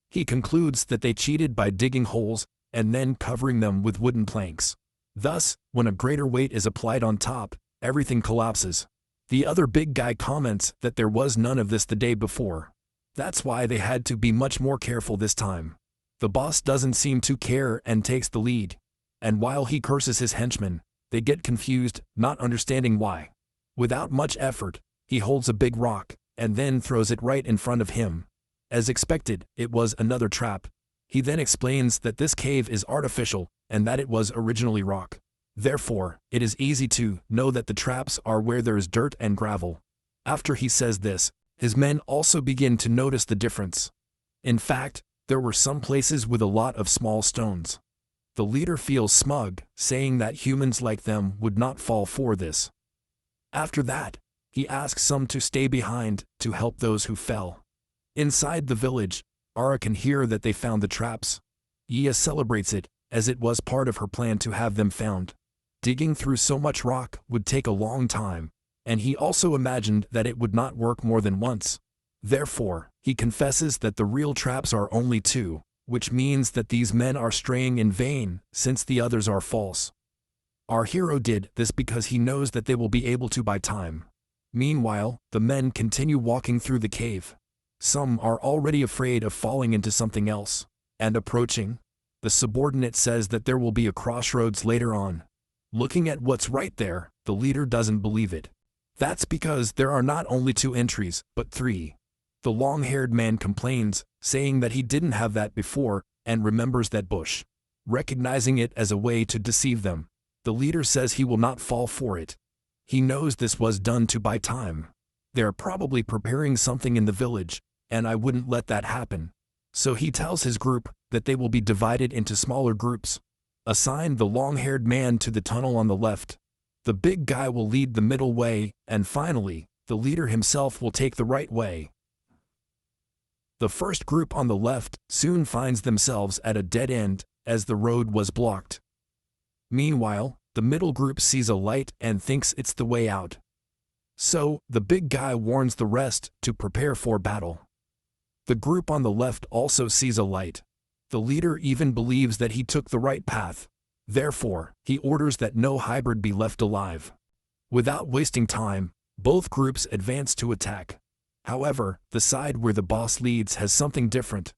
He concludes that they cheated by digging holes and then covering them with wooden planks. Thus, when a greater weight is applied on top, everything collapses. The other big guy comments that there was none of this the day before. That's why they had to be much more careful this time. The boss doesn't seem to care and takes the lead. And while he curses his henchmen, they get confused, not understanding why. Without much effort, he holds a big rock and then throws it right in front of him. As expected, it was another trap. He then explains that this cave is artificial and that it was originally rock. Therefore, it is easy to know that the traps are where there is dirt and gravel. After he says this, his men also begin to notice the difference. In fact, there were some places with a lot of small stones. The leader feels smug, saying that humans like them would not fall for this. After that, he asks some to stay behind to help those who fell. Inside the village, Ara can hear that they found the traps. Yia celebrates it, as it was part of her plan to have them found. Digging through so much rock would take a long time, and he also imagined that it would not work more than once. Therefore, he confesses that the real traps are only 2, which means that these men are straying in vain, since the others are false. Our hero did this because he knows that they will be able to buy time. Meanwhile, the men continue walking through the cave. Some are already afraid of falling into something else, and approaching. The subordinate says that there will be a crossroads later on. Looking at what's right there, the leader doesn't believe it. That's because there are not only 2 entries, but 3. The long-haired man complains, saying that he didn't have that before, and remembers that bush. Recognizing it as a way to deceive them, the leader says he will not fall for it. He knows this was done to buy time. They're probably preparing something in the village, and I wouldn't let that happen. So he tells his group that they will be divided into smaller groups. Assign the long-haired man to the tunnel on the left. The big guy will lead the middle way, and finally, the leader himself will take the right way. The first group on the left soon finds themselves at a dead end, as the road was blocked. Meanwhile, the middle group sees a light and thinks it's the way out. So, the big guy warns the rest to prepare for battle. The group on the left also sees a light. The leader even believes that he took the right path. Therefore, he orders that no hybrid be left alive. Without wasting time, both groups advance to attack. However, the side where the boss leads has something different.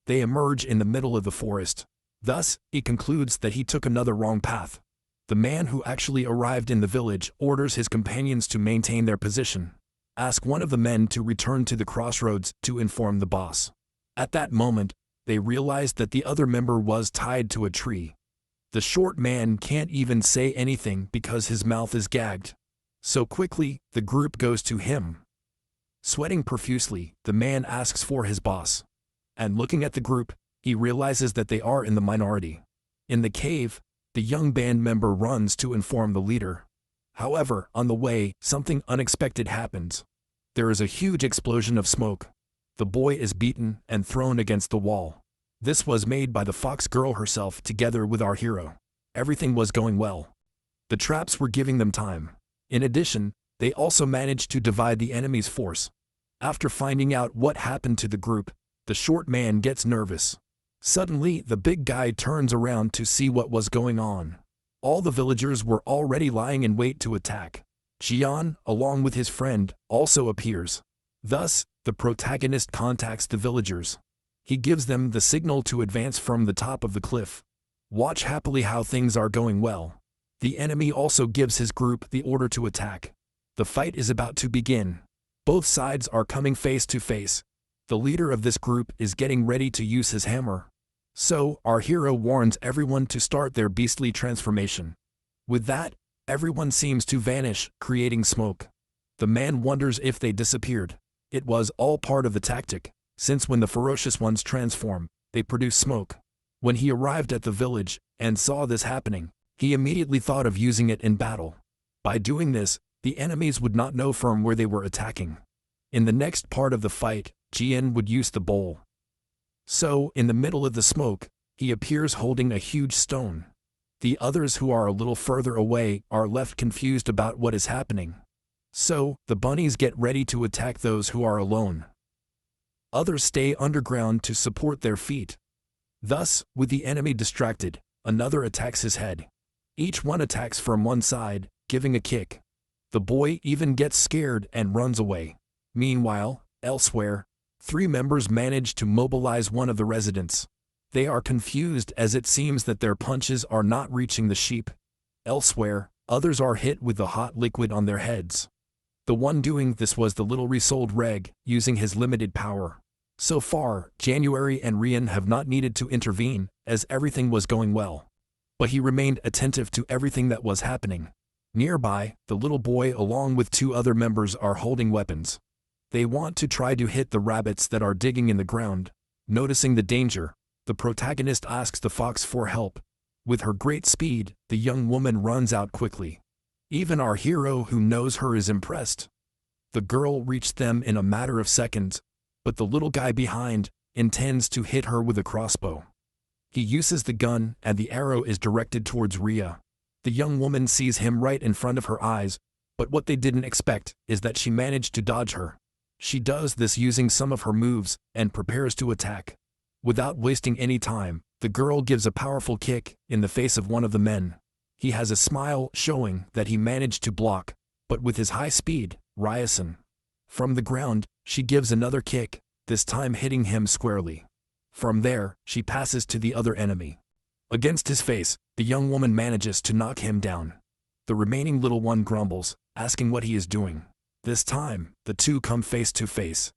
They emerge in the middle of the forest. Thus, he concludes that he took another wrong path. The man who actually arrived in the village orders his companions to maintain their position. Ask one of the men to return to the crossroads to inform the boss. At that moment, they realize that the other member was tied to a tree. The short man can't even say anything because his mouth is gagged. So quickly, the group goes to him. Sweating profusely, the man asks for his boss. And looking at the group, he realizes that they are in the minority. In the cave, the young band member runs to inform the leader. However, on the way, something unexpected happens. There is a huge explosion of smoke. The boy is beaten and thrown against the wall. This was made by the fox girl herself together with our hero. Everything was going well. The traps were giving them time. In addition, they also managed to divide the enemy's force. After finding out what happened to the group, the short man gets nervous. Suddenly, the big guy turns around to see what was going on. All the villagers were already lying in wait to attack. Jian, along with his friend, also appears. Thus, the protagonist contacts the villagers. He gives them the signal to advance from the top of the cliff. Watch happily how things are going well. The enemy also gives his group the order to attack. The fight is about to begin. Both sides are coming face to face. The leader of this group is getting ready to use his hammer. So, our hero warns everyone to start their beastly transformation. With that, everyone seems to vanish, creating smoke. The man wonders if they disappeared. It was all part of the tactic, since when the ferocious ones transform, they produce smoke. When he arrived at the village and saw this happening, he immediately thought of using it in battle. By doing this, the enemies would not know from where they were attacking. In the next part of the fight, Jian would use the bowl. So, in the middle of the smoke, he appears holding a huge stone. The others who are a little further away are left confused about what is happening. So, the bunnies get ready to attack those who are alone. Others stay underground to support their feet. Thus, with the enemy distracted, another attacks his head. Each one attacks from one side, giving a kick. The boy even gets scared and runs away. Meanwhile, elsewhere, 3 members manage to mobilize one of the residents. They are confused as it seems that their punches are not reaching the sheep. Elsewhere, others are hit with the hot liquid on their heads. The one doing this was the little resold Reg, using his limited power. So far, January and Rian have not needed to intervene, as everything was going well. But he remained attentive to everything that was happening. Nearby, the little boy along with 2 other members are holding weapons. They want to try to hit the rabbits that are digging in the ground. Noticing the danger, the protagonist asks the fox for help. With her great speed, the young woman runs out quickly. Even our hero who knows her is impressed. The girl reached them in a matter of seconds, but the little guy behind intends to hit her with a crossbow. He uses the gun and the arrow is directed towards Rhea. The young woman sees him right in front of her eyes, but what they didn't expect is that she managed to dodge her. She does this using some of her moves and prepares to attack. Without wasting any time, the girl gives a powerful kick in the face of one of the men. He has a smile showing that he managed to block, but with his high speed, Ryerson. From the ground, she gives another kick, this time hitting him squarely. From there, she passes to the other enemy. Against his face, The young woman manages to knock him down. The remaining little one grumbles, asking what he is doing. This time, the two come face to face.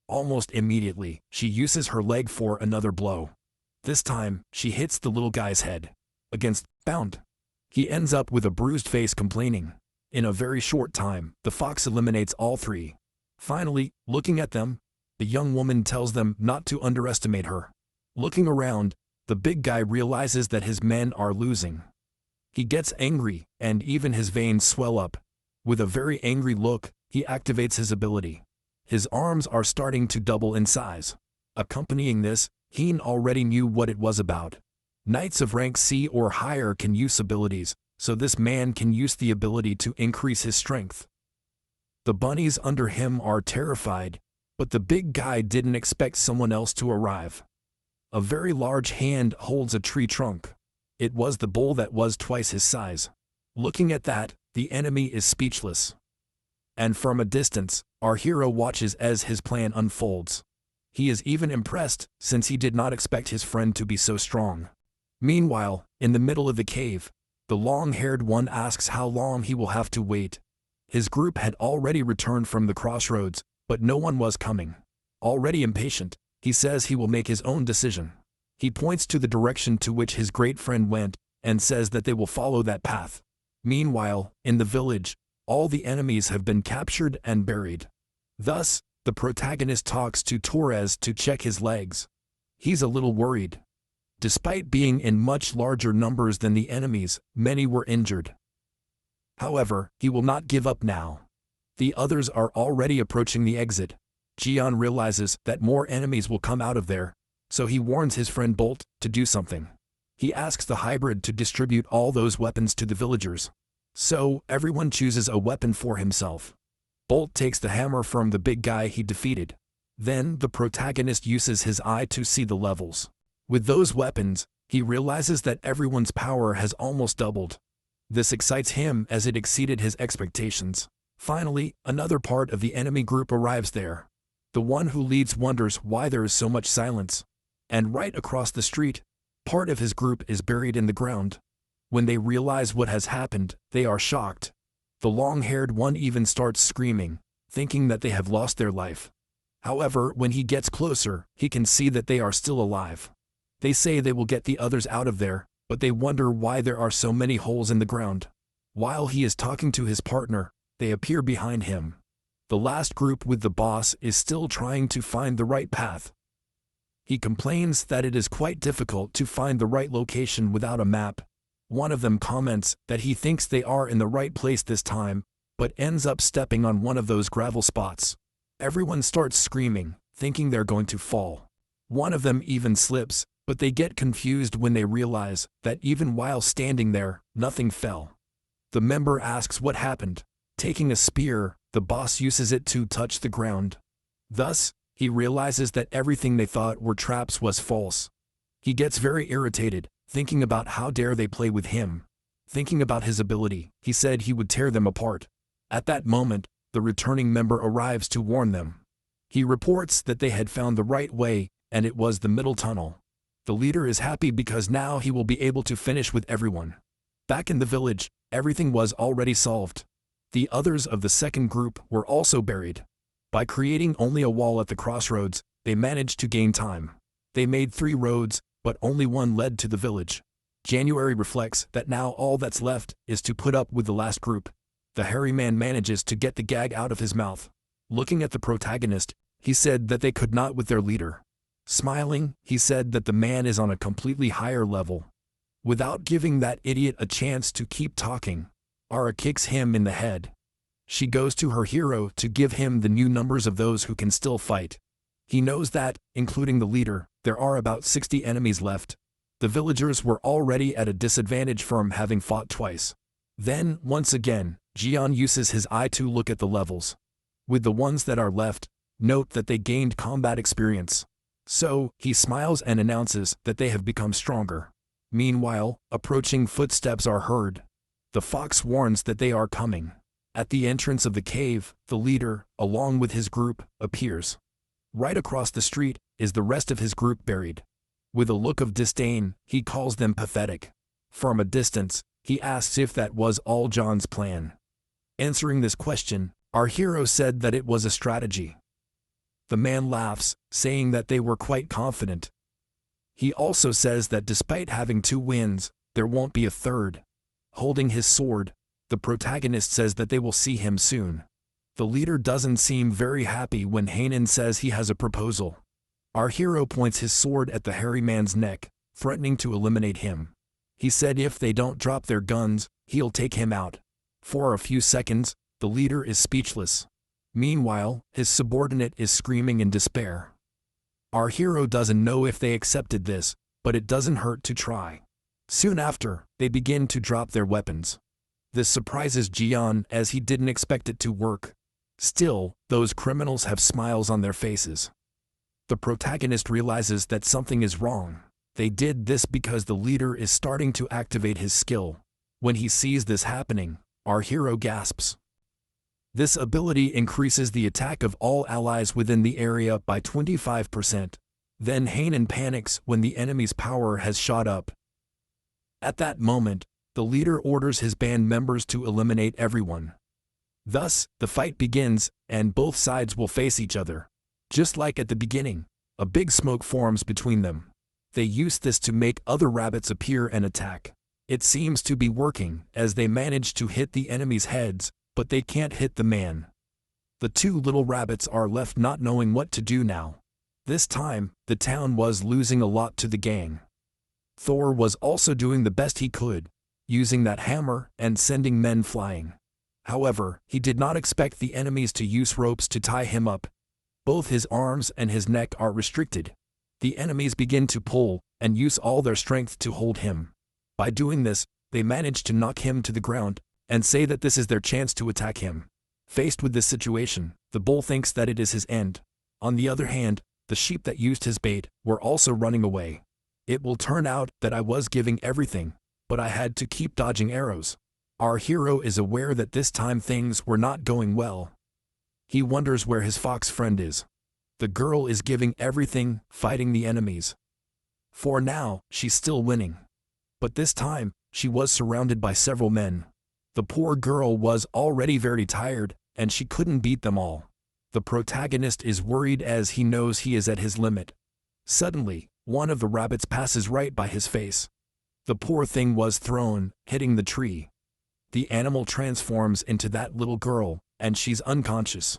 Almost immediately, she uses her leg for another blow. This time, she hits the little guy's head. Against bound. He ends up with a bruised face complaining. In a very short time, the fox eliminates all three. Finally, looking at them, the young woman tells them not to underestimate her. Looking around, the big guy realizes that his men are losing. He gets angry, and even his veins swell up. With a very angry look, he activates his ability. His arms are starting to double in size. Accompanying this, Heen already knew what it was about. Knights of rank C or higher can use abilities, so this man can use the ability to increase his strength. The bunnies under him are terrified, but the big guy didn't expect someone else to arrive. A very large hand holds a tree trunk. It was the bull that was twice his size. Looking at that, the enemy is speechless. And from a distance, our hero watches as his plan unfolds. He is even impressed, since he did not expect his friend to be so strong. Meanwhile, in the middle of the cave, the long-haired one asks how long he will have to wait. His group had already returned from the crossroads, but no one was coming. Already impatient, he says he will make his own decision. He points to the direction to which his great friend went, and says that they will follow that path. Meanwhile, in the village, all the enemies have been captured and buried. Thus, the protagonist talks to Torres to check his legs. He's a little worried. Despite being in much larger numbers than the enemies, many were injured. However, he will not give up now. The others are already approaching the exit. Jian realizes that more enemies will come out of there, so he warns his friend Bolt to do something. He asks the hybrid to distribute all those weapons to the villagers. So, everyone chooses a weapon for himself. Bolt takes the hammer from the big guy he defeated. Then, the protagonist uses his eye to see the levels. With those weapons, he realizes that everyone's power has almost doubled. This excites him as it exceeded his expectations. Finally, another part of the enemy group arrives there. The one who leads wonders why there is so much silence. And right across the street, part of his group is buried in the ground. When they realize what has happened, they are shocked. The long-haired one even starts screaming, thinking that they have lost their life. However, when he gets closer, he can see that they are still alive. They say they will get the others out of there, but they wonder why there are so many holes in the ground. While he is talking to his partner, they appear behind him. The last group with the boss is still trying to find the right path. He complains that it is quite difficult to find the right location without a map. One of them comments that he thinks they are in the right place this time, but ends up stepping on one of those gravel spots. Everyone starts screaming, thinking they're going to fall. One of them even slips, but they get confused when they realize that even while standing there, nothing fell. The member asks what happened. Taking a spear, the boss uses it to touch the ground. Thus, he realizes that everything they thought were traps was false. He gets very irritated, thinking about how dare they play with him. Thinking about his ability, he said he would tear them apart. At that moment, the returning member arrives to warn them. He reports that they had found the right way, and it was the middle tunnel. The leader is happy because now he will be able to finish with everyone. Back in the village, everything was already solved. The others of the second group were also buried. By creating only a wall at the crossroads, they managed to gain time. They made 3 roads, but only one led to the village. January reflects that now all that's left is to put up with the last group. The hairy man manages to get the gag out of his mouth. Looking at the protagonist, he said that they could not with their leader. Smiling, he said that the man is on a completely higher level. Without giving that idiot a chance to keep talking, Ara kicks him in the head. She goes to her hero to give him the new numbers of those who can still fight. He knows that, including the leader, there are about 60 enemies left. The villagers were already at a disadvantage from having fought twice. Then, once again, Jian uses his eye to look at the levels. With the ones that are left, note that they gained combat experience. So, he smiles and announces that they have become stronger. Meanwhile, approaching footsteps are heard. The fox warns that they are coming. At the entrance of the cave, the leader, along with his group, appears. Right across the street is the rest of his group buried. With a look of disdain, he calls them pathetic. From a distance, he asks if that was all John's plan. Answering this question, our hero said that it was a strategy. The man laughs, saying that they were quite confident. He also says that despite having 2 wins, there won't be a third. Holding his sword, the protagonist says that they will see him soon. The leader doesn't seem very happy when Hanan says he has a proposal. Our hero points his sword at the hairy man's neck, threatening to eliminate him. He said if they don't drop their guns, he'll take him out. For a few seconds, the leader is speechless. Meanwhile, his subordinate is screaming in despair. Our hero doesn't know if they accepted this, but it doesn't hurt to try. Soon after, they begin to drop their weapons. This surprises Jian as he didn't expect it to work. Still, those criminals have smiles on their faces. The protagonist realizes that something is wrong. They did this because the leader is starting to activate his skill. When he sees this happening, our hero gasps. This ability increases the attack of all allies within the area by 25%. Then Hanan panics when the enemy's power has shot up. At that moment, the leader orders his band members to eliminate everyone. Thus, the fight begins, and both sides will face each other. Just like at the beginning, a big smoke forms between them. They use this to make other rabbits appear and attack. It seems to be working, as they manage to hit the enemy's heads, but they can't hit the man. The 2 little rabbits are left not knowing what to do now. This time, the town was losing a lot to the gang. Thor was also doing the best he could, using that hammer and sending men flying. However, he did not expect the enemies to use ropes to tie him up. Both his arms and his neck are restricted. The enemies begin to pull and use all their strength to hold him. By doing this, they manage to knock him to the ground and say that this is their chance to attack him. Faced with this situation, the bull thinks that it is his end. On the other hand, the sheep that used his bait were also running away. It will turn out that I was giving everything, but I had to keep dodging arrows. Our hero is aware that this time things were not going well. He wonders where his fox friend is. The girl is giving everything, fighting the enemies. For now, she's still winning. But this time, she was surrounded by several men. The poor girl was already very tired, and she couldn't beat them all. The protagonist is worried as he knows he is at his limit. Suddenly, one of the rabbits passes right by his face. The poor thing was thrown, hitting the tree. The animal transforms into that little girl, and she's unconscious.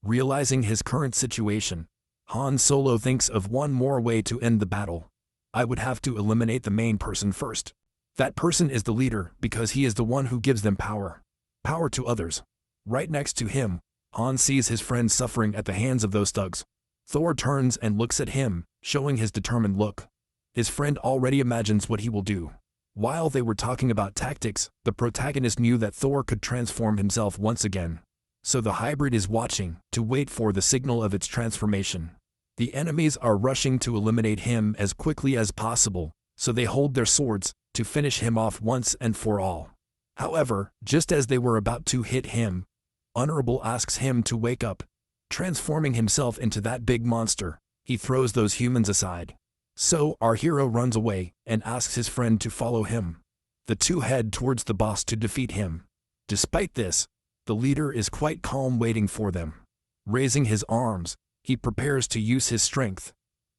Realizing his current situation, Han Solo thinks of one more way to end the battle. I would have to eliminate the main person first. That person is the leader because he is the one who gives them power. Power to others. Right next to him, Han sees his friend suffering at the hands of those thugs. Thor turns and looks at him, showing his determined look. His friend already imagines what he will do. While they were talking about tactics, the protagonist knew that Thor could transform himself once again. So the hybrid is watching, to wait for the signal of its transformation. The enemies are rushing to eliminate him as quickly as possible, so they hold their swords, to finish him off once and for all. However, just as they were about to hit him, Honorable asks him to wake up. Transforming himself into that big monster, he throws those humans aside. So our hero runs away, and asks his friend to follow him. The 2 head towards the boss to defeat him. Despite this, the leader is quite calm waiting for them. Raising his arms, he prepares to use his strength.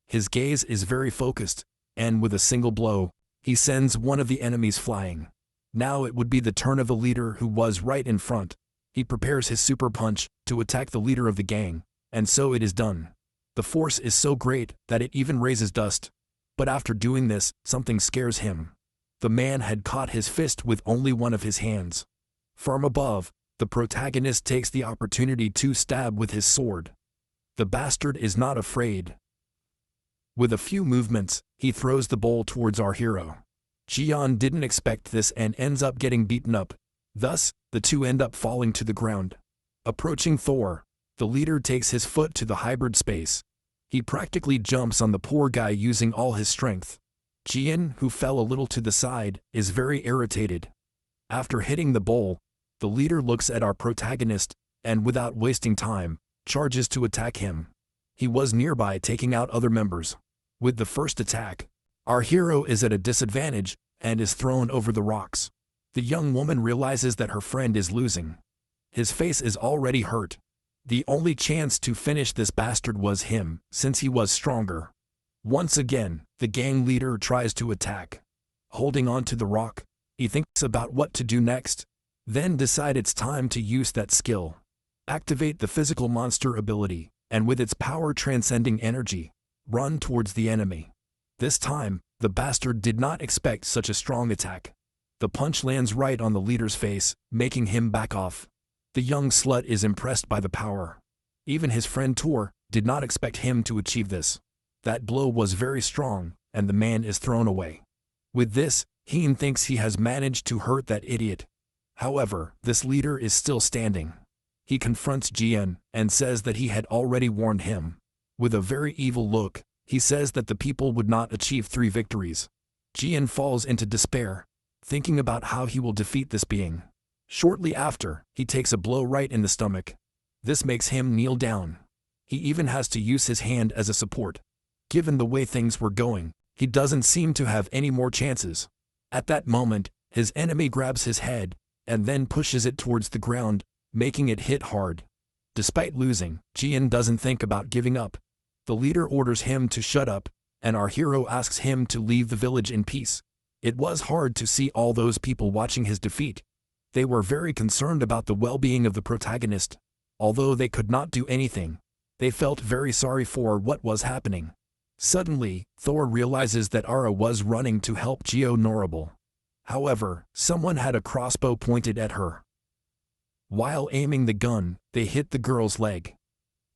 His gaze is very focused, and with a single blow, he sends one of the enemies flying. Now it would be the turn of the leader who was right in front. He prepares his super punch to attack the leader of the gang, and so it is done. The force is so great that it even raises dust. But after doing this, something scares him. The man had caught his fist with only one of his hands. From above, the protagonist takes the opportunity to stab with his sword. The bastard is not afraid. With a few movements, he throws the bowl towards our hero. Jian didn't expect this and ends up getting beaten up. Thus, the 2 end up falling to the ground. Approaching Thor, the leader takes his foot to the hybrid space. He practically jumps on the poor guy using all his strength. Jian, who fell a little to the side, is very irritated. After hitting the bowl, the leader looks at our protagonist, and without wasting time, charges to attack him. He was nearby taking out other members. With the first attack, our hero is at a disadvantage, and is thrown over the rocks. The young woman realizes that her friend is losing. His face is already hurt. The only chance to finish this bastard was him, since he was stronger. Once again, the gang leader tries to attack. Holding on to the rock, he thinks about what to do next, then decide it's time to use that skill. Activate the physical monster ability, and with its power transcending energy, run towards the enemy. This time, the bastard did not expect such a strong attack. The punch lands right on the leader's face, making him back off. The young slut is impressed by the power. Even his friend Tor did not expect him to achieve this. That blow was very strong, and the man is thrown away. With this, Heen thinks he has managed to hurt that idiot. However, this leader is still standing. He confronts Jian and says that he had already warned him. With a very evil look, he says that the people would not achieve 3 victories. Jian falls into despair, thinking about how he will defeat this being. Shortly after, he takes a blow right in the stomach. This makes him kneel down. He even has to use his hand as a support. Given the way things were going, he doesn't seem to have any more chances. At that moment, his enemy grabs his head, and then pushes it towards the ground, making it hit hard. Despite losing, Jian doesn't think about giving up. The leader orders him to shut up, and our hero asks him to leave the village in peace. It was hard to see all those people watching his defeat. They were very concerned about the well-being of the protagonist. Although they could not do anything, they felt very sorry for what was happening. Suddenly, Thor realizes that Ara was running to help Geonorable. However, someone had a crossbow pointed at her. While aiming the gun, they hit the girl's leg.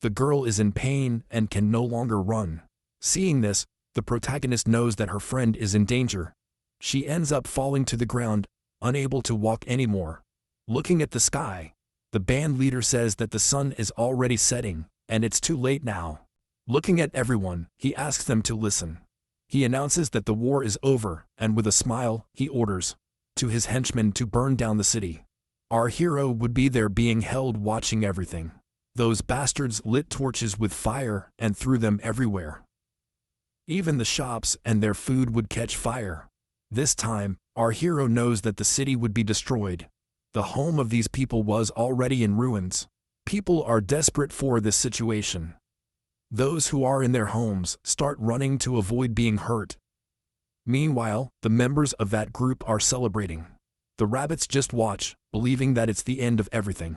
The girl is in pain and can no longer run. Seeing this, the protagonist knows that her friend is in danger. She ends up falling to the ground, unable to walk anymore. Looking at the sky, the band leader says that the sun is already setting, and it's too late now. Looking at everyone, he asks them to listen. He announces that the war is over, and with a smile, he orders to his henchmen to burn down the city. Our hero would be there being held watching everything. Those bastards lit torches with fire and threw them everywhere. Even the shops and their food would catch fire. This time, our hero knows that the city would be destroyed. The home of these people was already in ruins. People are desperate for this situation. Those who are in their homes start running to avoid being hurt. Meanwhile, the members of that group are celebrating. The rabbits just watch, believing that it's the end of everything.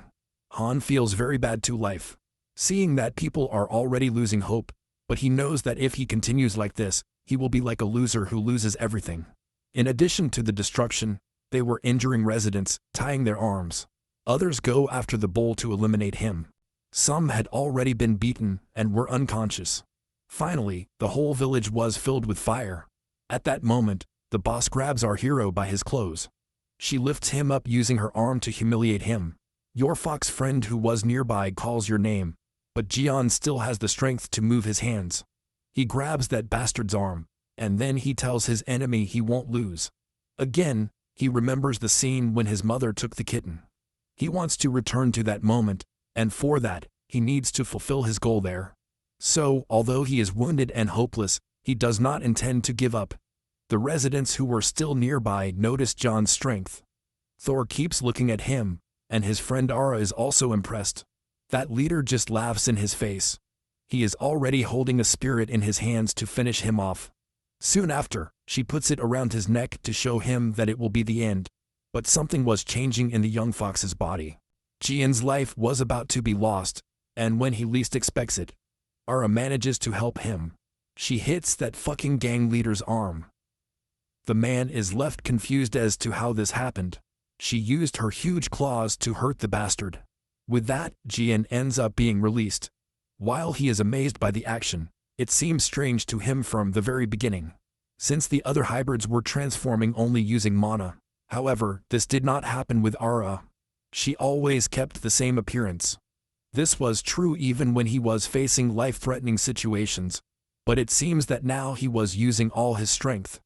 Han feels very bad to life, seeing that people are already losing hope, but he knows that if he continues like this, he will be like a loser who loses everything. In addition to the destruction, they were injuring residents, tying their arms. Others go after the bull to eliminate him. Some had already been beaten and were unconscious. Finally, the whole village was filled with fire. At that moment, the boss grabs our hero by his clothes. She lifts him up using her arm to humiliate him. Your fox friend who was nearby calls your name, but Jian still has the strength to move his hands. He grabs that bastard's arm, and then he tells his enemy he won't lose. Again, he remembers the scene when his mother took the kitten. He wants to return to that moment, and for that, he needs to fulfill his goal there. So, although he is wounded and hopeless, he does not intend to give up. The residents who were still nearby notice John's strength. Thor keeps looking at him, and his friend Ara is also impressed. That leader just laughs in his face. He is already holding a spirit in his hands to finish him off. Soon after, she puts it around his neck to show him that it will be the end. But something was changing in the young fox's body. Jian's life was about to be lost, and when he least expects it, Ara manages to help him. She hits that fucking gang leader's arm. The man is left confused as to how this happened. She used her huge claws to hurt the bastard. With that, Jian ends up being released. While he is amazed by the action, it seems strange to him from the very beginning, since the other hybrids were transforming only using mana. However, this did not happen with Ara. She always kept the same appearance. This was true even when he was facing life-threatening situations, but it seems that now he was using all his strength.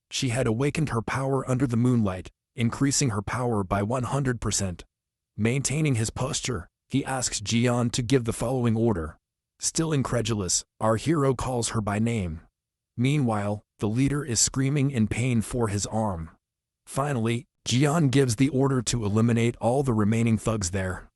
She had awakened her power under the moonlight, increasing her power by 100%. Maintaining his posture, he asks Jian to give the following order. Still incredulous, our hero calls her by name. Meanwhile, The leader is screaming in pain for his arm. Finally, Jian gives the order to eliminate all the remaining thugs there.